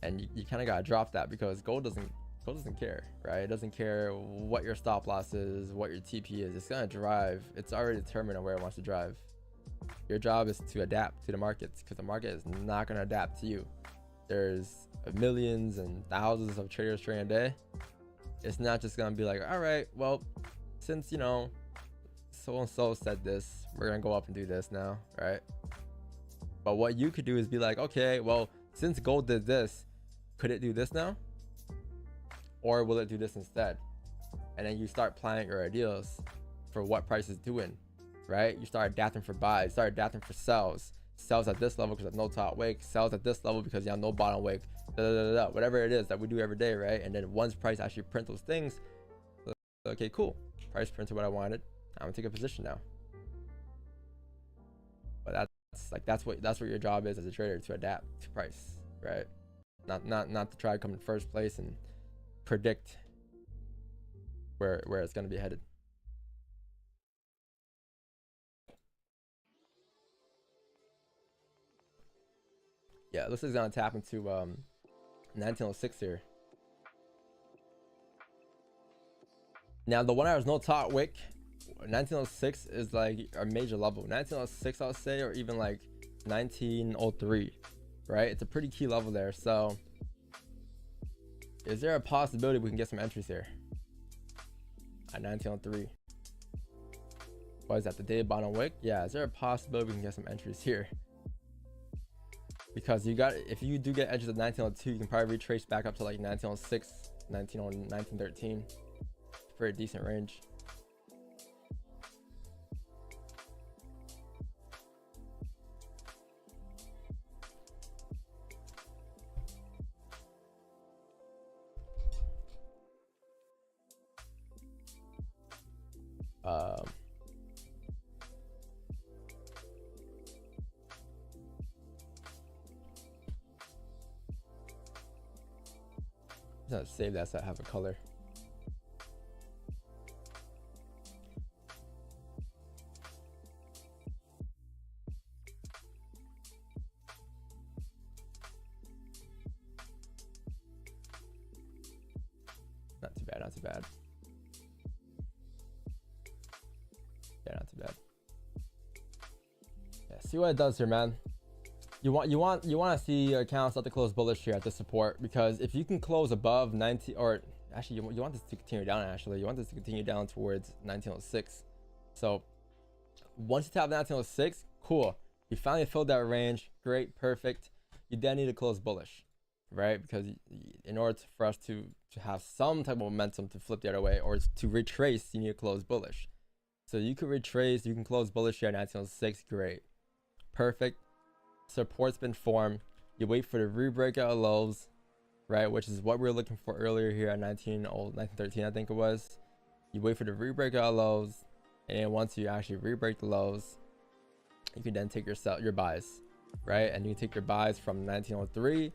and you kind of gotta drop that, because gold doesn't Gold doesn't care, right? It doesn't care what your stop loss is, what your TP is. It's gonna drive. It's already determined on where it wants to drive. Your job is to adapt to the markets, because the market is not gonna adapt to you. There's millions and thousands of traders trading a day. It's not just gonna be like, all right, well, since, you know, so and so said this, we're gonna go up and do this now, right? But what you could do is be like, okay, well, since gold did this, could it do this now? Or will it do this instead? And then you start planning your ideas for what price is doing, right? You start adapting for buys, start adapting for sells. Sells at this level because of no top wick, sells at this level because you have no bottom wick, whatever it is that we do every day, right? And then once price actually print those things, okay, cool, price printed what I wanted, I'm gonna take a position now. But that's what your job is as a trader, to adapt to price, right? Not to try to come in first place and predict where it's going to be headed. Yeah, this is going to tap into 1906 here. Now the 1 hour is no top wick. 1906 is like a major level. 1906 I'll say, or even like 1903, right? It's a pretty key level there. So is there a possibility we can get some entries here at 1903? What is that, the day bottom wick? Yeah, is there a possibility we can get some entries here? Because you got, if you do get edges of 1902, you can probably retrace back up to like 1906, 1913. Pretty decent range. Let's save that so I have a color. Not too bad, not too bad. Yeah, not too bad. Yeah, see what it does here, man. You want to see accounts start to close bullish here at the support, because if you can close above 90, or actually you want this to continue down, actually you want this to continue down towards 1906. So once you tap 1906, cool, you finally filled that range, great, perfect. You then need to close bullish, right? Because in order for us to have some type of momentum to flip the other way, or to retrace, you need to close bullish. So you can retrace, you can close bullish here at 1906, great, perfect. Support's been formed. You wait for the re-breakout lows, right, which is what we were looking for earlier here at 1913, I think it was. You wait for the re-breakout lows, and then once you actually re-break the lows, you can then take your buys, right? And you can take your buys from 1903,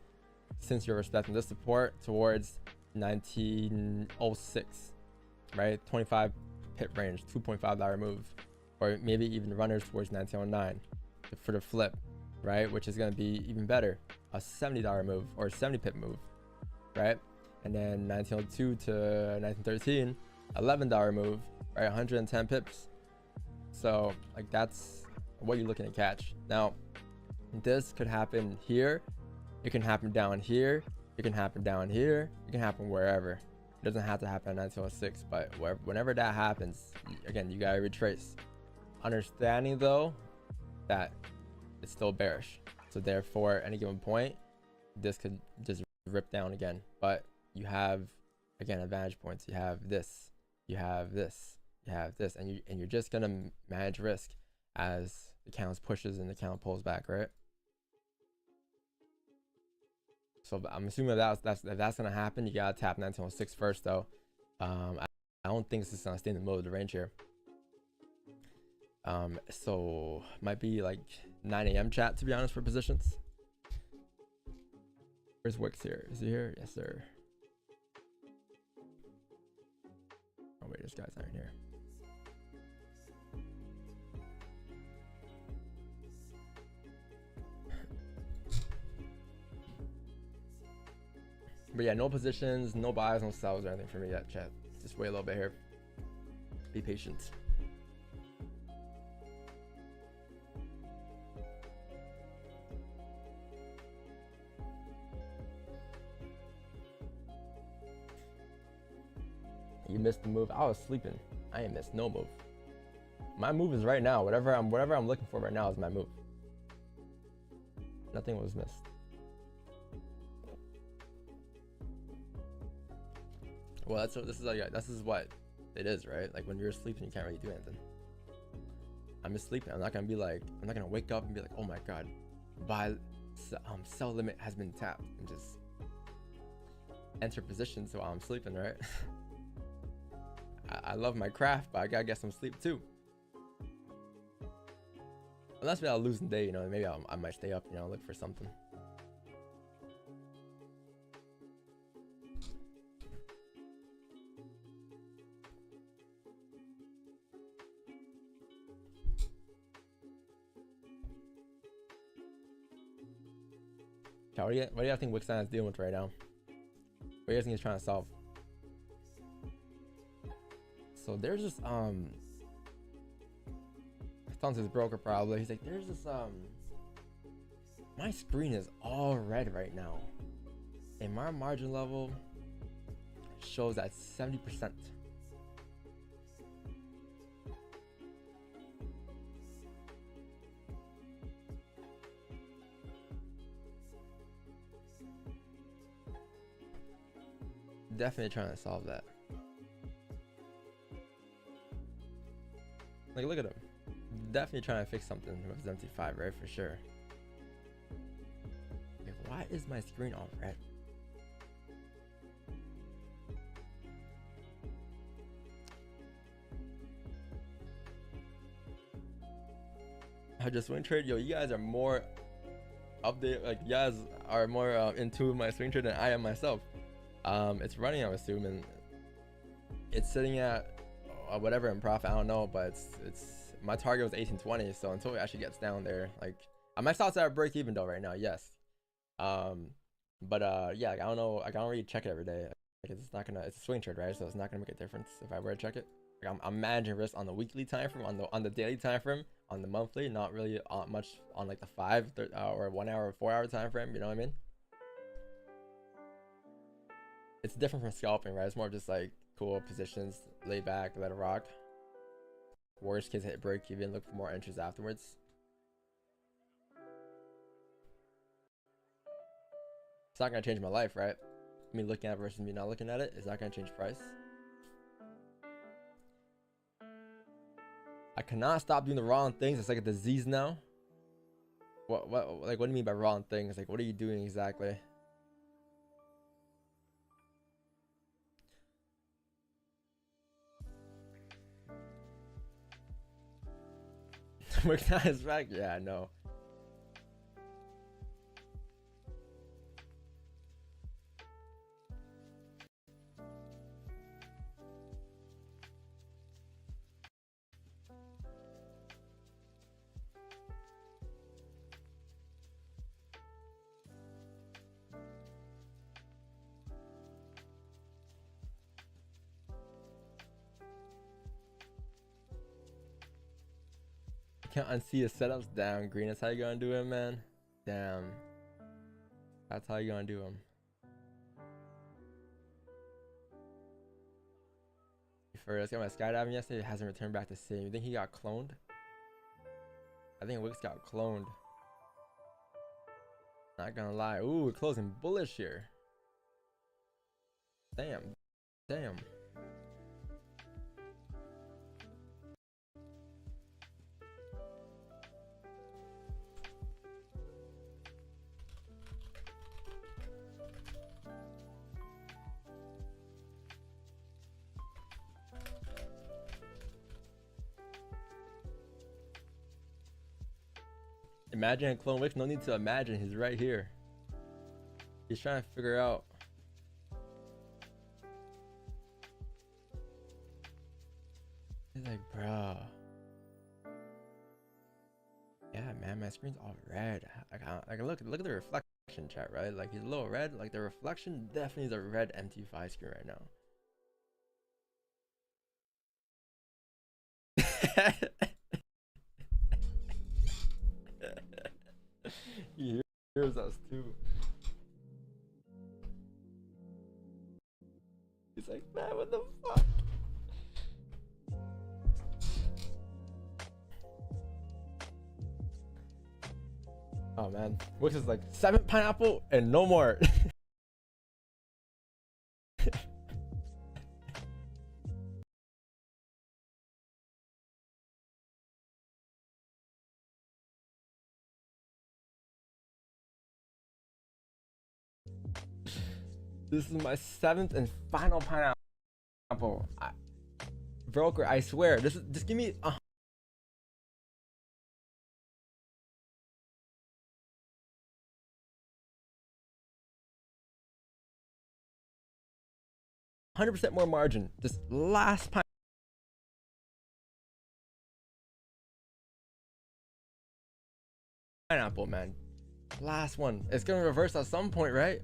since you're respecting this support, towards 1906, right? 25 pip range, $2.5 move, or maybe even runners towards 1909 for the flip, right? Which is going to be even better, a $70 move or a 70 pip move, right? And then 1902 to 1913, $11 move, right? 110 pips. So like that's what you're looking to catch. Now this could happen here, it can happen down here, it can happen down here, it can happen wherever. It doesn't have to happen at 1906, but whenever that happens, again, you gotta retrace. Understanding though that it's still bearish, so therefore at any given point this could just rip down again. But you have, again, advantage points. You have this, you have this, you have this, and you're just gonna manage risk as the count pushes and the count pulls back, right? So I'm assuming if that's gonna happen, you gotta tap 1906 first though. I don't think this is gonna stay in the middle of the range here. So might be like 9 a.m. chat, to be honest, for positions. Where's Wix here? Is he here? Yes, sir. Oh wait, this guy's not in here. But yeah, no positions, no buys, no sells or anything for me yet, chat. Just wait a little bit here. Be patient. You missed the move. I was sleeping. I ain't missed no move. My move is right now. Whatever I'm looking for right now is my move. Nothing was missed. Well, this is what it is, right? Like when you're sleeping, you can't really do anything. I'm just sleeping. I'm not gonna wake up and be like, oh my god, sell limit has been tapped, and just enter position so while I'm sleeping, right? I love my craft, but I gotta get some sleep too. Unless we have a losing day, you know, maybe I might stay up, you know, look for something. What do you think Wickstein is dealing with right now? What do you think he's trying to solve? So there's this Sounds his broker probably. He's like, there's this my screen is all red right now, and my margin level shows at 70%. Definitely trying to solve that. Like, look at him. Definitely trying to fix something with his MT5, right? For sure. Okay, why is my screen all red? I just swing trade. Yo, you guys are more update. Like, you guys are more into my swing trade than I am myself. It's running, I'm assuming. It's sitting at whatever in profit, I don't know, but it's my target was 1820, so until it actually gets down there, like I might start at break even though right now, yes. But yeah, like, I don't know, I don't really check it every day. Like, it's not gonna, it's a swing trade, right? So it's not gonna make a difference if I were to check it. Like, I'm managing risk on the weekly time frame, on the daily time frame, on the monthly, not really much on like the 5 or 1 hour or 4 hour time frame, you know what I mean? It's different from scalping, right? It's more just like cool positions, lay back, let it rock. Worst case, hit break even, look for more entries afterwards. It's not gonna change my life, right? Me looking at it versus me not looking at it, it's not gonna change price. I cannot stop doing the wrong things. It's like a disease now. What do you mean by wrong things? Like, what are you doing exactly? We're not as back. Yeah, I know. Can't unsee his setups. Damn, Green, that's how you gonna do him, man. Damn, that's how you gonna do him. For let's get my skydiving yesterday, it hasn't returned back the same. You think he got cloned? I think Wix got cloned. Not gonna lie. Ooh, we're closing bullish here. Damn, damn. Imagine clone Wix. No need to imagine. He's right here. He's trying to figure out. He's like, bro. Yeah, man, my screen's all red. Like look at the reflection reflection, chat, right? Like he's a little red. Like the reflection definitely is a red MT5 screen right now. He hears us too. He's like, man, what the fuck? Oh man, which is like 7 pineapple and no more. This is my 7th and final pineapple. Broker, I swear, just give me 100% more margin. This last pineapple, man. Last one. It's gonna reverse at some point, right?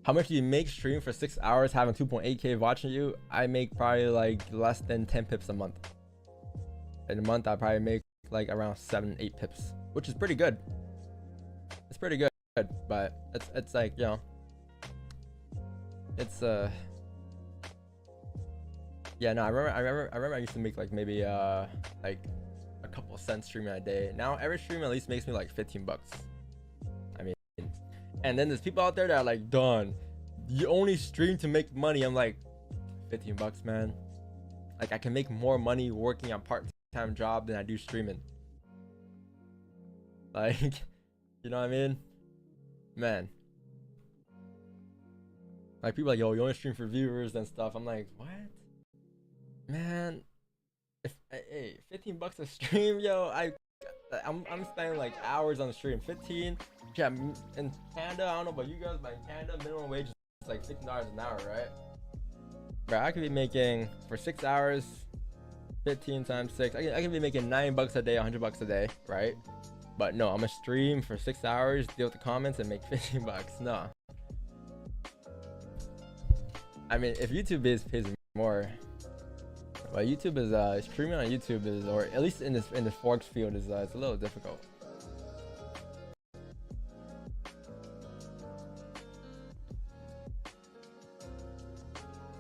How much do you make stream for 6 hours having 2.8k watching you? I make probably like less than 10 pips a month. In a month I probably make like around 7-8 pips, which is pretty good. It's pretty good, but it's like, you know, it's yeah, no, I remember I used to make like maybe like a couple of cents streaming a day. Now every stream at least makes me like 15 bucks. I mean, and then there's people out there that are like, Don, you only stream to make money. I'm like, 15 bucks, man. Like I can make more money working a part-time job than I do streaming. Like, you know what I mean? Man. Like people are like, yo, you only stream for viewers and stuff. I'm like, what? Man, if hey, 15 bucks a stream, yo, I'm spending like hours on the stream. 15. Yeah, in Canada, I don't know about you guys, but in Canada, minimum wage is like $15 an hour, right? Bro, I could be making for 6 hours, 15 times 6. I can be making $9 a day, $100 a day, right? But no, I'm gonna stream for 6 hours, deal with the comments, and make 15 bucks. No. I mean, if YouTube pays more, but YouTube is streaming on YouTube is, or at least in this Forex field, is it's a little difficult.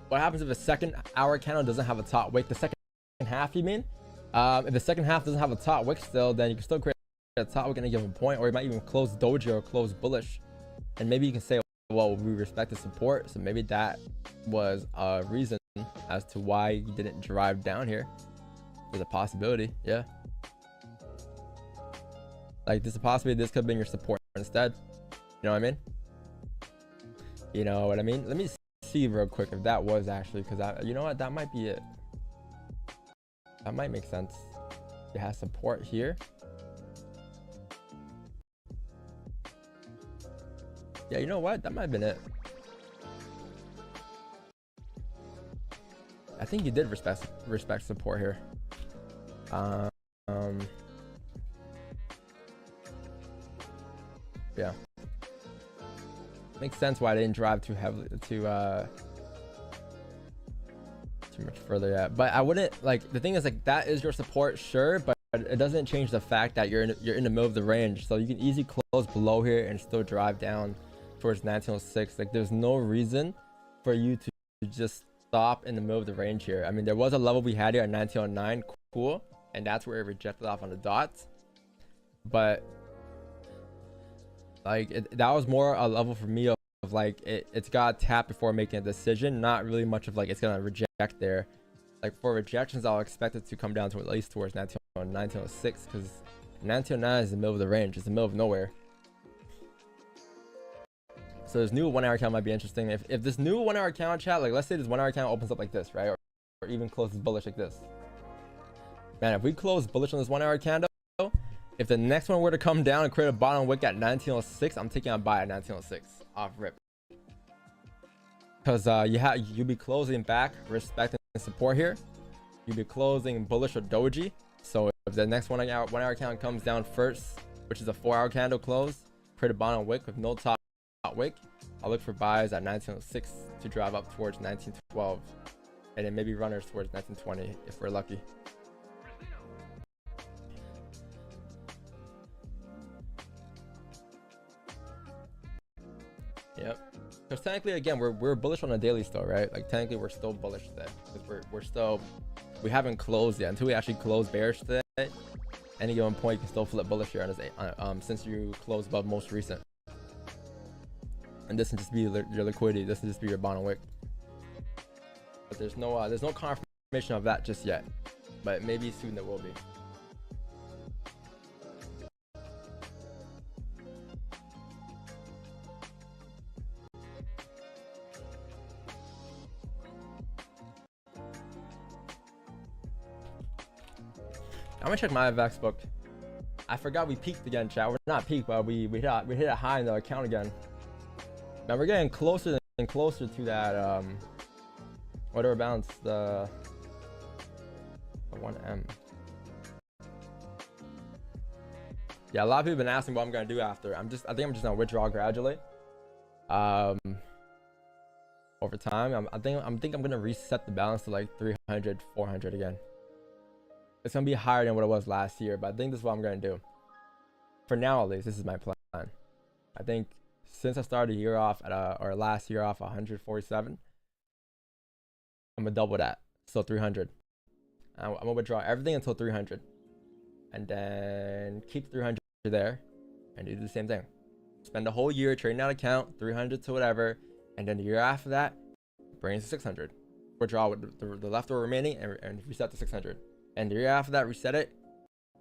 What happens if a second hour candle doesn't have a top wick? The second half, you mean? If the second half doesn't have a top wick still, then you can still create a top wick at a given point, or you might even close doji or close bullish, and maybe you can say, well, we respect the support, so maybe that was a reason as to why you didn't drive down here. There's a possibility, yeah. Like there's a possibility this could have been your support instead. You know what I mean? You know what I mean? Let me see real quick if that was actually, because you know what, that might be it. That might make sense. It has support here. Yeah, you know what? That might have been it. I think you did respect support here. Yeah. Makes sense why I didn't drive too heavily, too much further yet. But I wouldn't, like, the thing is, like, that is your support, sure, but it doesn't change the fact that you're in the middle of the range. So you can easily close below here and still drive down towards 1906. Like there's no reason for you to just stop in the middle of the range here. I mean, there was a level we had here at 1909, cool, and that's where it rejected off on the dots, but like that was more a level for me of like it's got to tap before making a decision, not really much of like it's gonna reject there. Like for rejections, I'll expect it to come down to at least towards 1906, because 1909 is the middle of the range. It's the middle of nowhere. So this new 1 hour count might be interesting. If this new 1 hour count, chat, like let's say this 1 hour count opens up like this, right? Or even closes bullish like this. Man, if we close bullish on this 1 hour candle, if the next one were to come down and create a bottom wick at 1906, I'm taking a buy at 1906 off rip. Because you'll be closing back, respecting support here. You'll be closing bullish or doji. So if the next 1 hour count comes down first, which is a 4 hour candle close, create a bottom wick with no top wick, I'll look for buys at 1906 to drive up towards 1912, and then maybe runners towards 1920 if we're lucky. Yep. Because technically, again, we're bullish on a daily still, right? Like technically, we're still bullish today because we haven't closed yet. Until we actually close bearish today, any given point you can still flip bullish here on this, since you close above most recent. And this can just be your liquidity. This can just be your bottom wick. But there's no confirmation of that just yet. But maybe soon there will be. I'm gonna check my VEX book. I forgot we peaked again, chat. We're not peaked, but we hit a high in the account again. Now we're getting closer and closer to that whatever balance, the 1M. Yeah, a lot of people have been asking what I'm gonna do after. I think I'm just gonna withdraw gradually. Over time, I think I'm gonna reset the balance to like 300, 400 again. It's gonna be higher than what it was last year, but I think this is what I'm gonna do. For now, at least, this is my plan. I think since I started the year off at or last year off 147, I'm gonna double that, so 300. I'm gonna withdraw everything until 300, and then keep 300 there, and do the same thing. Spend the whole year trading that account, 300 to whatever, and then the year after that, bring it to 600. Withdraw with the leftover remaining and reset to 600. And the year after that, reset it.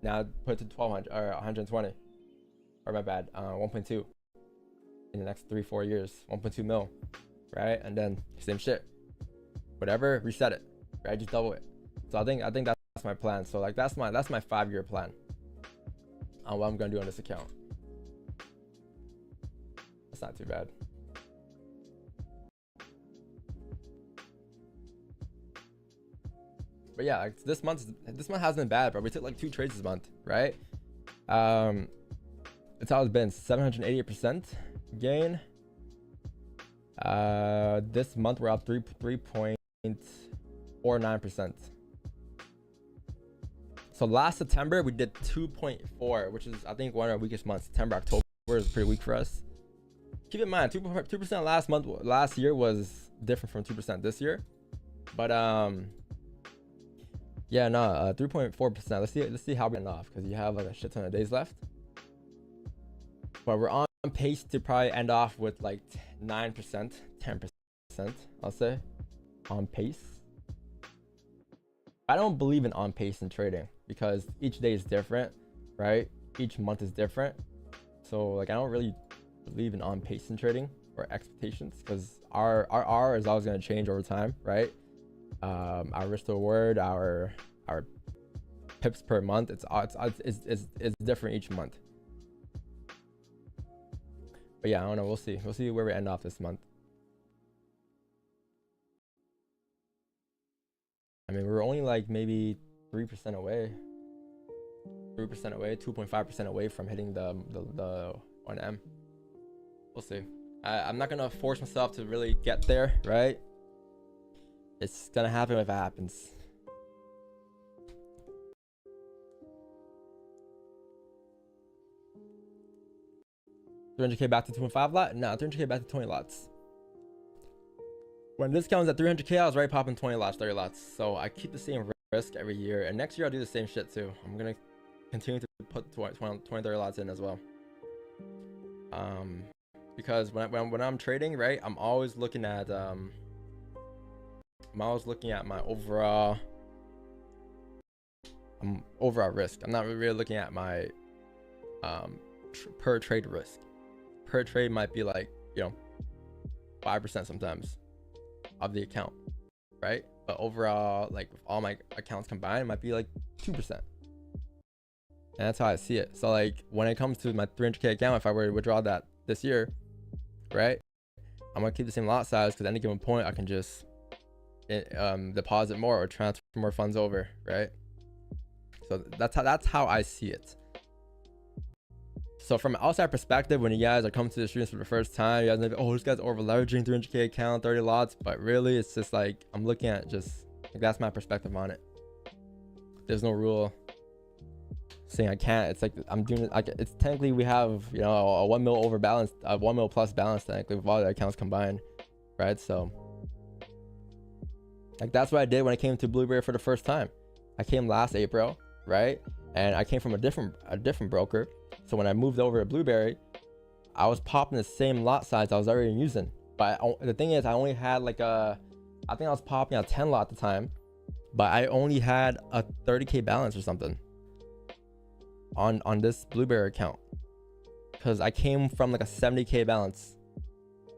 Now put it to 1200 or 120, or my bad, 1.2. In the next 3-4 years, 1.2 mil, right? And then same shit, whatever, reset it, right? Just double it. So I think that's my plan. So like that's my 5-year plan on what I'm gonna do on this account. That's not too bad. But yeah, like this month hasn't been bad, bro. We took like 2 trades this month, right? It's how it's been, 788% gain. This month we're up 3.49%. So last September we did 2.4, which is I think one of our weakest months. September, October is pretty weak for us. Keep in mind, 2% last year was different from 2% this year. But yeah, no, 3.4%. Let's see how we end off, because you have like a shit ton of days left. But we're on pace to probably end off with like 9%, 10%, I'll say, on pace. I don't believe in on pace in trading because each day is different, right? Each month is different. So like I don't really believe in on pace in trading or expectations, because our R is always going to change over time, right? Our risk to reward, our pips per month, it's different each month. But yeah, I don't know, we'll see where we end off this month. I mean, we're only like maybe 3% away, 2.5% away from hitting the 1M. We'll see. I'm not gonna force myself to really get there, right? It's gonna happen if it happens. $300K back to 2.5 lot? No, 300K back to 20 lots. When discount was at 300K, I was already popping 20 lots, 30 lots. So I keep the same risk every year. And next year I'll do the same shit too. I'm gonna continue to put 20, 30 lots in as well. because when I'm trading, right, I'm always looking at my overall risk. I'm not really looking at my per trade risk. Per trade might be like, 5% sometimes of the account, right? But overall, like with all my accounts combined, it might be like 2%. And that's how I see it. So like when it comes to my 300K account, if I were to withdraw that this year, right, I'm gonna keep the same lot size, because at any given point I can just deposit more or transfer more funds over, right? So that's how I see it. So from an outside perspective, when you guys are coming to the streams for the first time, you guys know, oh, this guy's over leveraging 300K account, 30 lots. But really, it's just like, I'm looking at just like, that's my perspective on it. There's no rule saying I can't. It's like I'm doing it. Like it's technically we have a 1 mil over balance, a 1 mil plus balance technically with all the accounts combined, right? So like that's what I did when I came to Blueberry for the first time. I came last April, right? And I came from a different broker. So when I moved over to Blueberry, I was popping the same lot size I was already using. But the thing is, I only had like I think I was popping a 10 lot at the time, but I only had a 30K balance or something on this Blueberry account, because I came from like a 70K balance.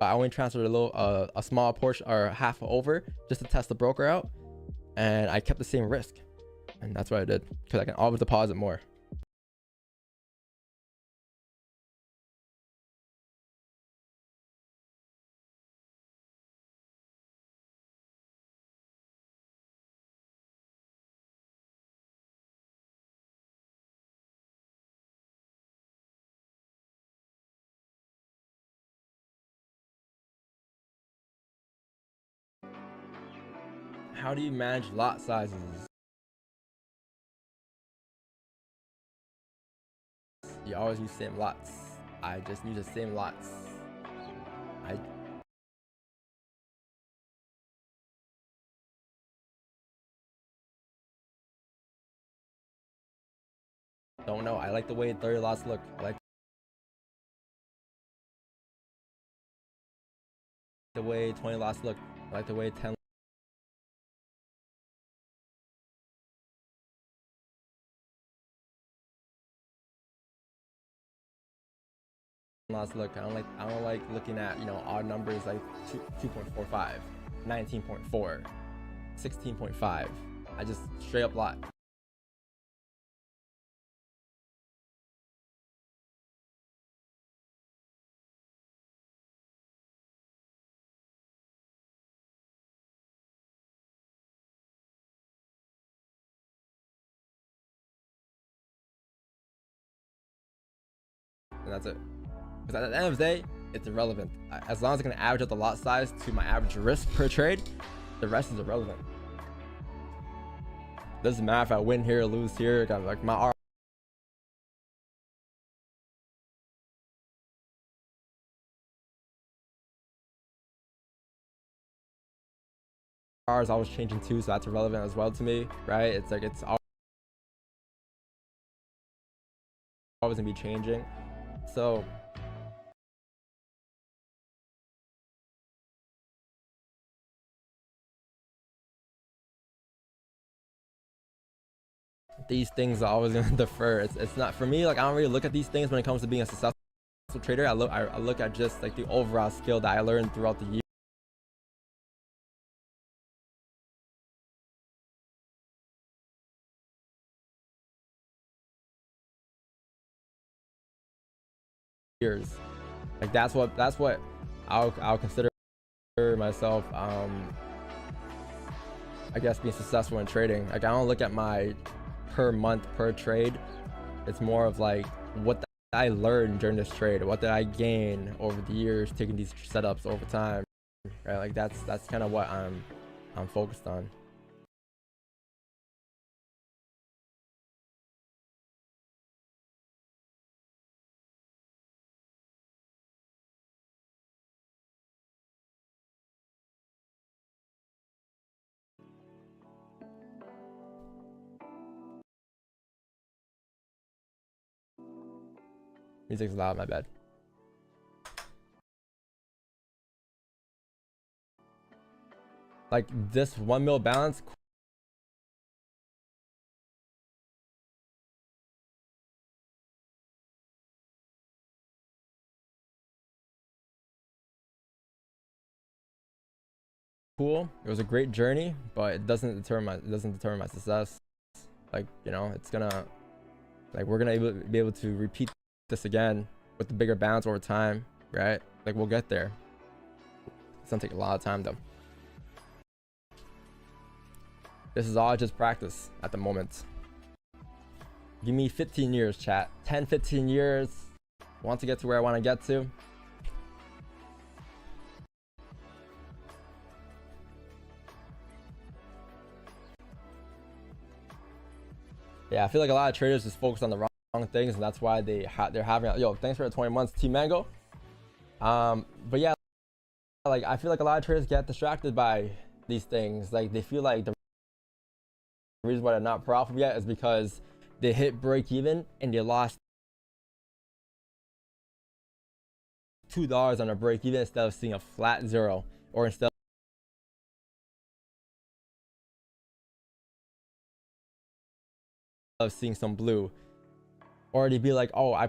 But I only transferred a small portion or half over just to test the broker out, and I kept the same risk, and that's what I did, because I can always deposit more. How do you manage lot sizes? You always use same lots. I just use the same lots. I don't know. I like the way 30 lots look. I like the way 20 lots look. I like the way 10 lots look. I don't like looking at odd numbers like 2.45, 19.4, 16.5. I just straight up lot. And that's it. Because at the end of the day, it's irrelevant. As long as I can average out the lot size to my average risk per trade, the rest is irrelevant. Doesn't matter if I win here or lose here. Got like my R is always changing too, so that's irrelevant as well to me, right? It's like it's always gonna be changing. So these things are always gonna defer. It's not for me. Like I don't really look at these things when it comes to being a successful trader. I look at just like the overall skill that I learned throughout the year. Like that's what I'll consider myself I guess being successful in trading. Like I don't look at my per month per trade. It's more of like what I learned during this trade, what did I gain over the years taking these setups over time, right? Like that's kind of what I'm focused on. Music's loud, my bad. Like this 1 mil balance. Cool. It was a great journey, but it doesn't determine my success. Like, you know, it's gonna, like, we're gonna be able to repeat this again with the bigger balance over time, right? Like, we'll get there. It's gonna take a lot of time though. This is all just practice at the moment. Give me 15 years, chat. 10, 15 years. Want to get to where I want to get to. Yeah, I feel like a lot of traders just focus on the wrong things, and that's why they're having. Yo, thanks for the 20 months, Team Mango. But yeah, like I feel like a lot of traders get distracted by these things. Like they feel like the reason why they're not profitable yet is because they hit break even and they lost $2 on a break even instead of seeing a flat zero, or instead of seeing some blue, or they'd be like, oh, I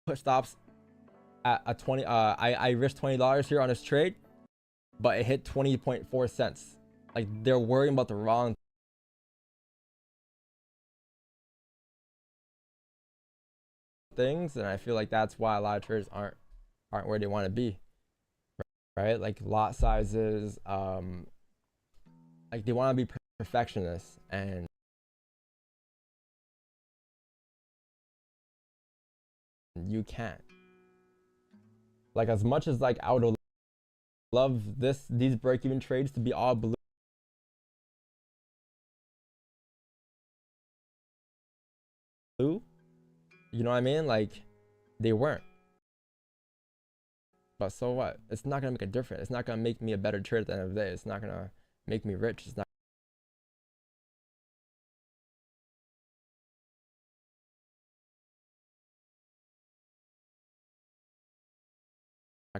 put stops at a 20. I risked $20 here on this trade, but it hit 20.4 cents. Like they're worrying about the wrong things, and I feel like that's why a lot of traders aren't where they want to be, right? Like lot sizes, like they want to be perfectionists, and you can't. Like as much as like I would love these break-even trades to be all blue, you know what I mean? Like they weren't. But so what? It's not gonna make a difference. It's not gonna make me a better trader at the end of the day. It's not gonna make me rich. It's not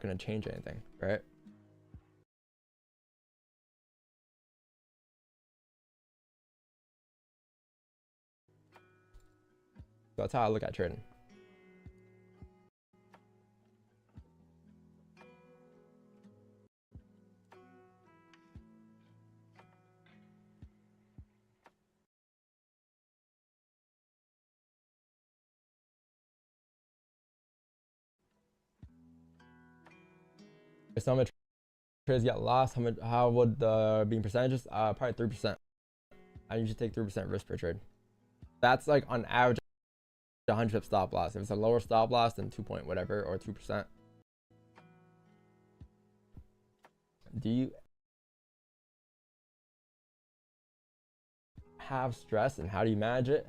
gonna change anything, right? So that's how I look at trading. If some of the trades get lost, how would the be in percentages? Probably 3%. I usually take 3% risk per trade. That's like on average 100 pip stop loss. If it's a lower stop loss, then 2 point whatever or 2%. Do you have stress, and how do you manage it?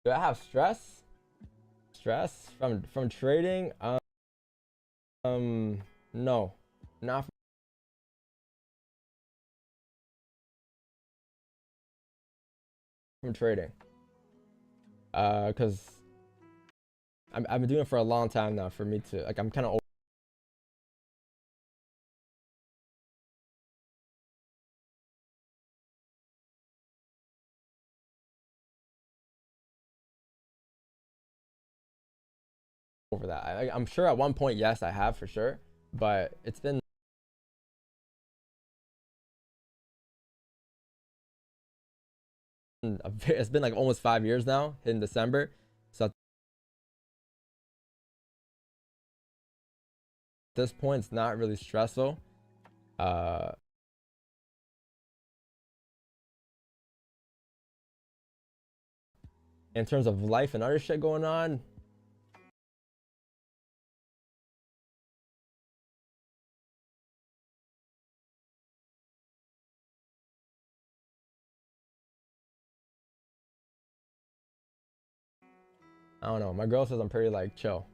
Do I have stress? Stress from trading? No, not from trading. Cause I've been doing it for a long time now. For me to like, I'm kind of over that. I'm sure at one point, yes, I have for sure, but it's been it's been like almost 5 years now in December. So at this point, it's not really stressful. In terms of life and other shit going on, I don't know. My girl says I'm pretty like chill.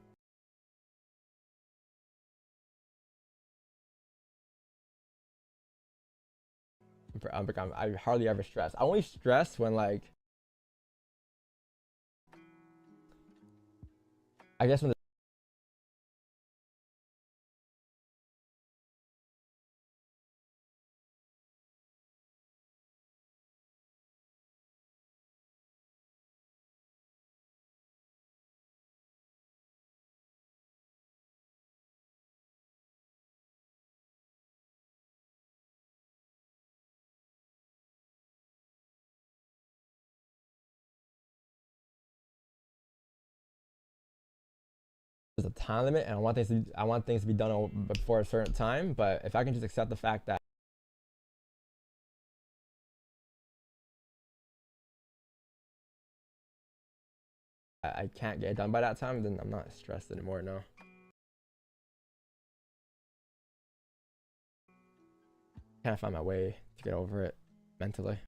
I hardly ever stress. I only stress when like I guess when there's a time limit and I want things to be done before a certain time. But if I can just accept the fact that I can't get it done by that time, then I'm not stressed anymore. No, can't find my way to get over it mentally.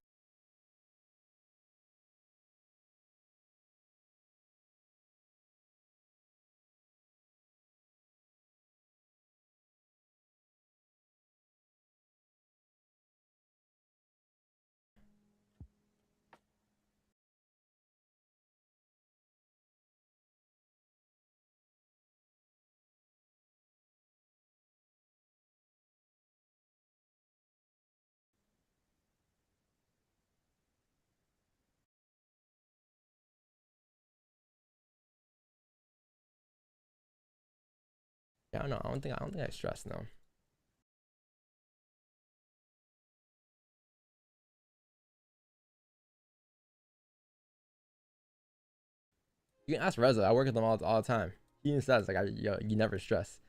Yeah, I don't know. I don't think I stress. No, you can ask Reza. I work with them all the time. He even says like, you never stress.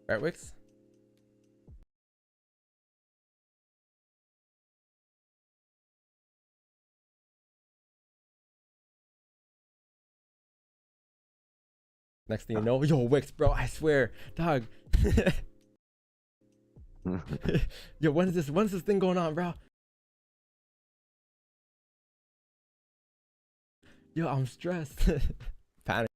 Right, Wix? Next thing you know, yo, Wix, bro, I swear, dog. Yo, when's this thing going on, bro? Yo, I'm stressed. Panic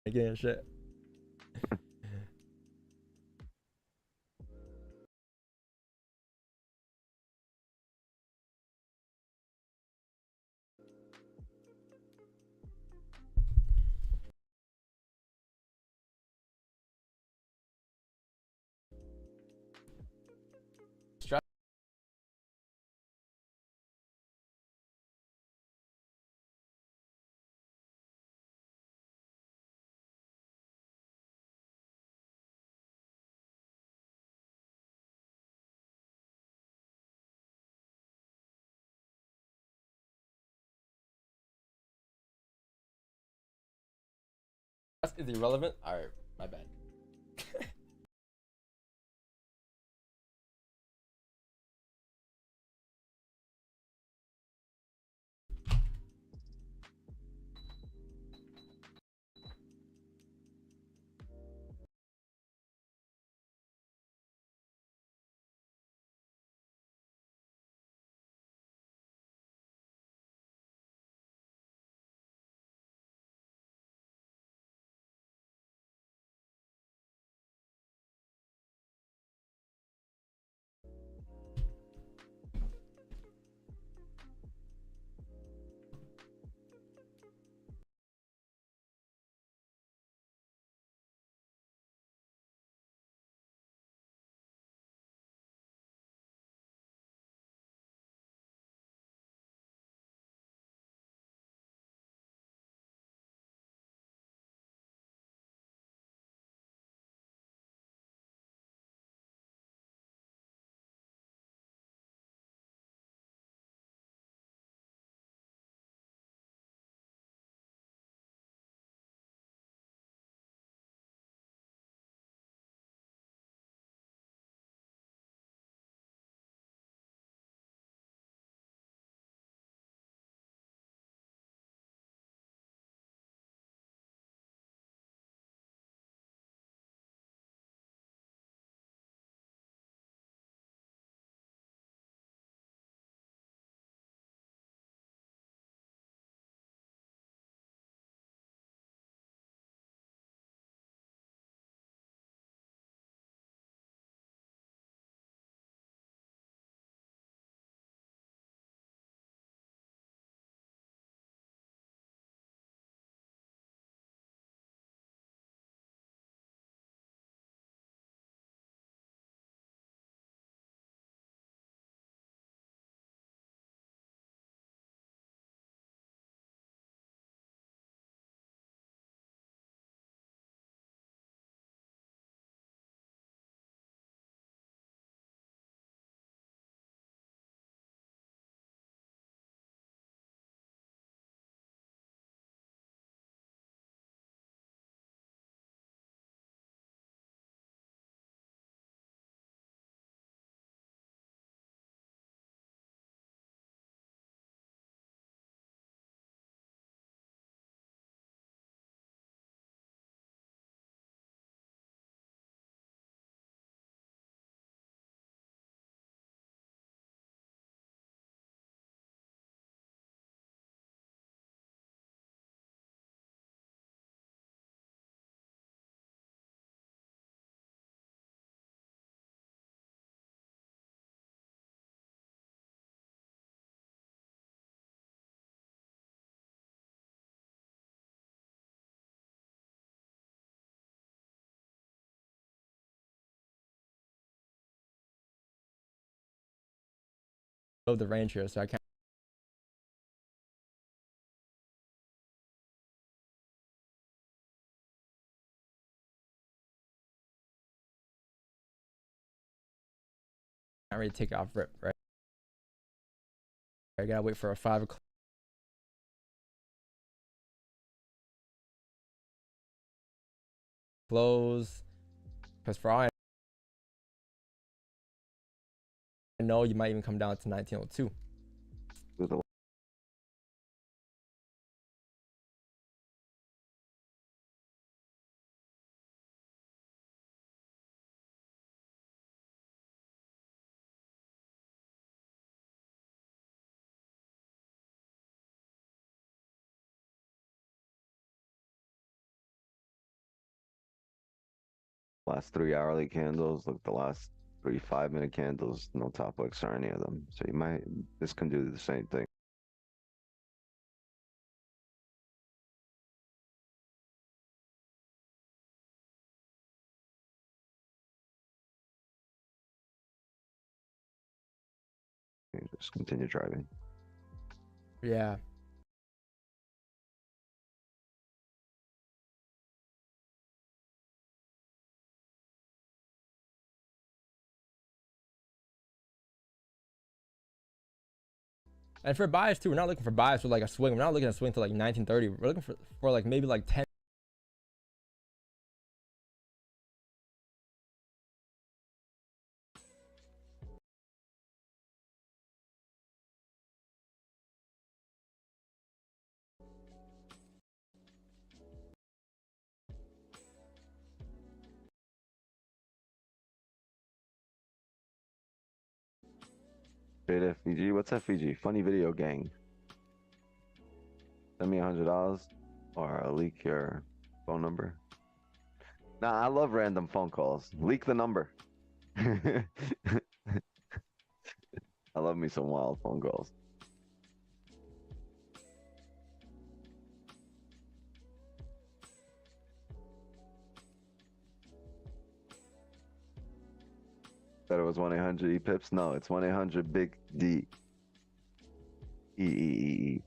again, shit. Stress. Is irrelevant. All right, my bad. Of the range here, so I can't really take it off rip, right? I gotta wait for a 5 o'clock close, because for all I know, you might even come down to 1902. Last 3 hourly candles, look, the last 3 5 minute candles, no top wicks or any of them. So you might, this can do the same thing. You just continue driving. Yeah. And for buys too, we're not looking for buys for like a swing. We're not looking to swing to like 1930. We're looking for like maybe like 10. Straight FVG, what's FVG? Funny Video Gang. Send me $100 or leak your phone number. Nah, I love random phone calls. Leak the number. I love me some wild phone calls. Thought it was 1-800-E-PIPS. No, it's 1-800-BIG-D. E.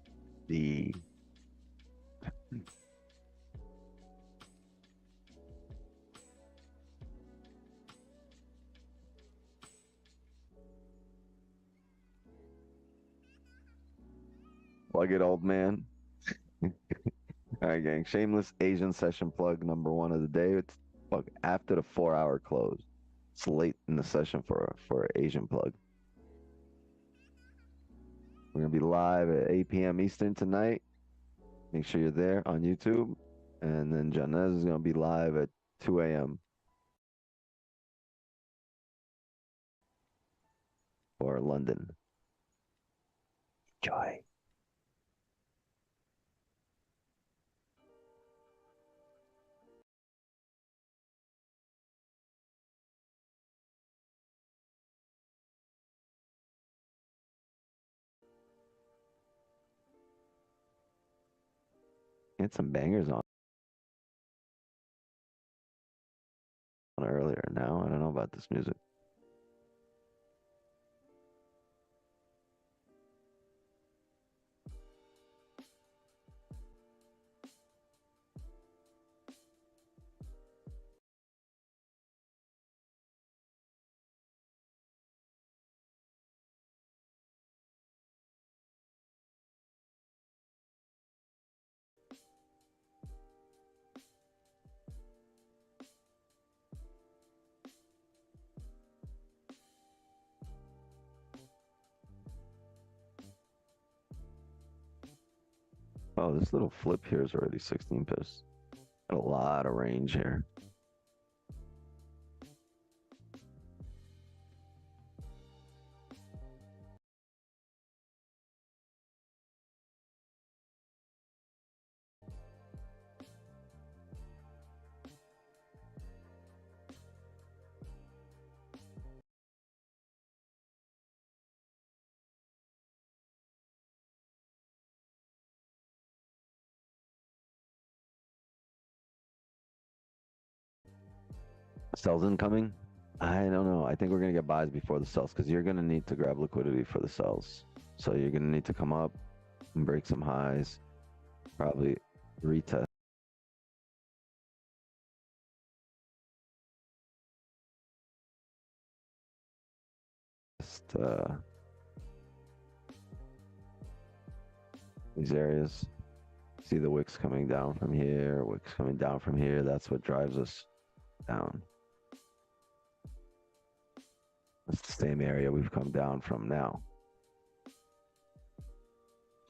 Plug it, old man. All right, gang. Shameless Asian session plug number 1 of the day. It's after the 4-hour close. It's late in the session for Asian plug. We're gonna be live at 8 p.m. Eastern tonight. Make sure you're there on YouTube. And then Janez is gonna be live at 2 a.m. for London. Enjoy. Had some bangers on earlier. Now I don't know about this music. Oh, this little flip here is already 16 pips. Got a lot of range here. Sells incoming. I don't know. I think we're gonna get buys before the sells because you're gonna need to grab liquidity for the sells. So you're gonna need to come up and break some highs, probably retest uh, these areas. See the wicks coming down from here, wicks coming down from here. That's what drives us down. It's the same area we've come down from now.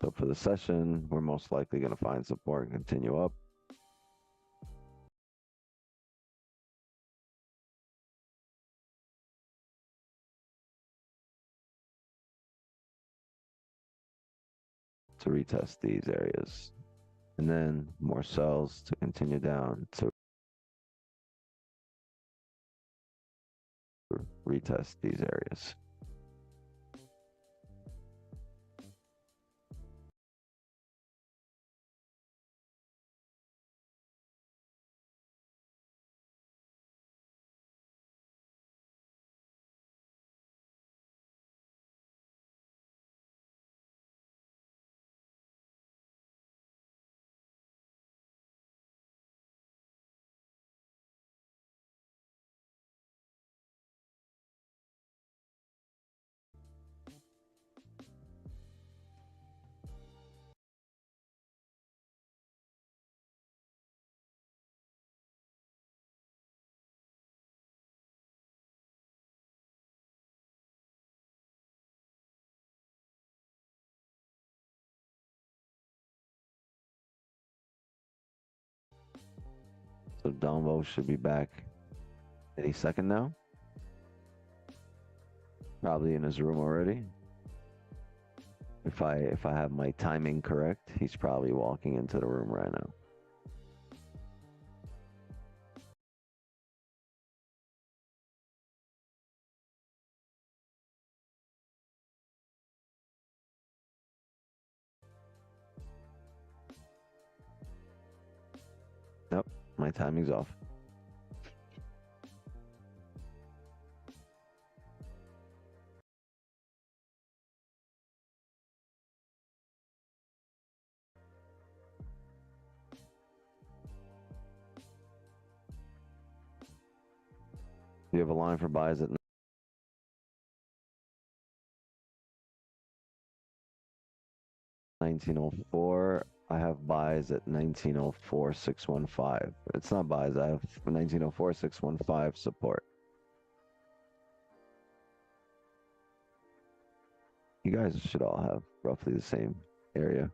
So for the session, we're most likely going to find support and continue up. To retest these areas. And then more sells to continue down to retest these areas. So Dombo should be back any second now. Probably in his room already. If I have my timing correct, he's probably walking into the room right now. Nope, my timing's off. You have a line for buys at 1904. I have buys at 1904,615. It's not buys. I have 1904,615 support. You guys should all have roughly the same area.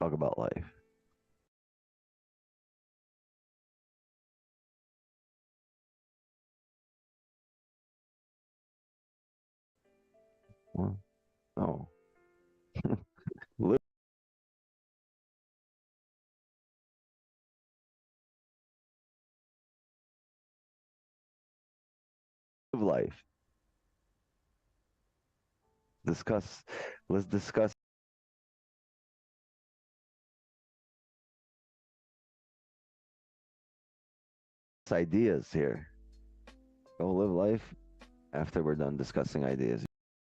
Talk about life. Well, oh. Live life. Discuss. Let's discuss ideas here. Go live life after we're done discussing ideas.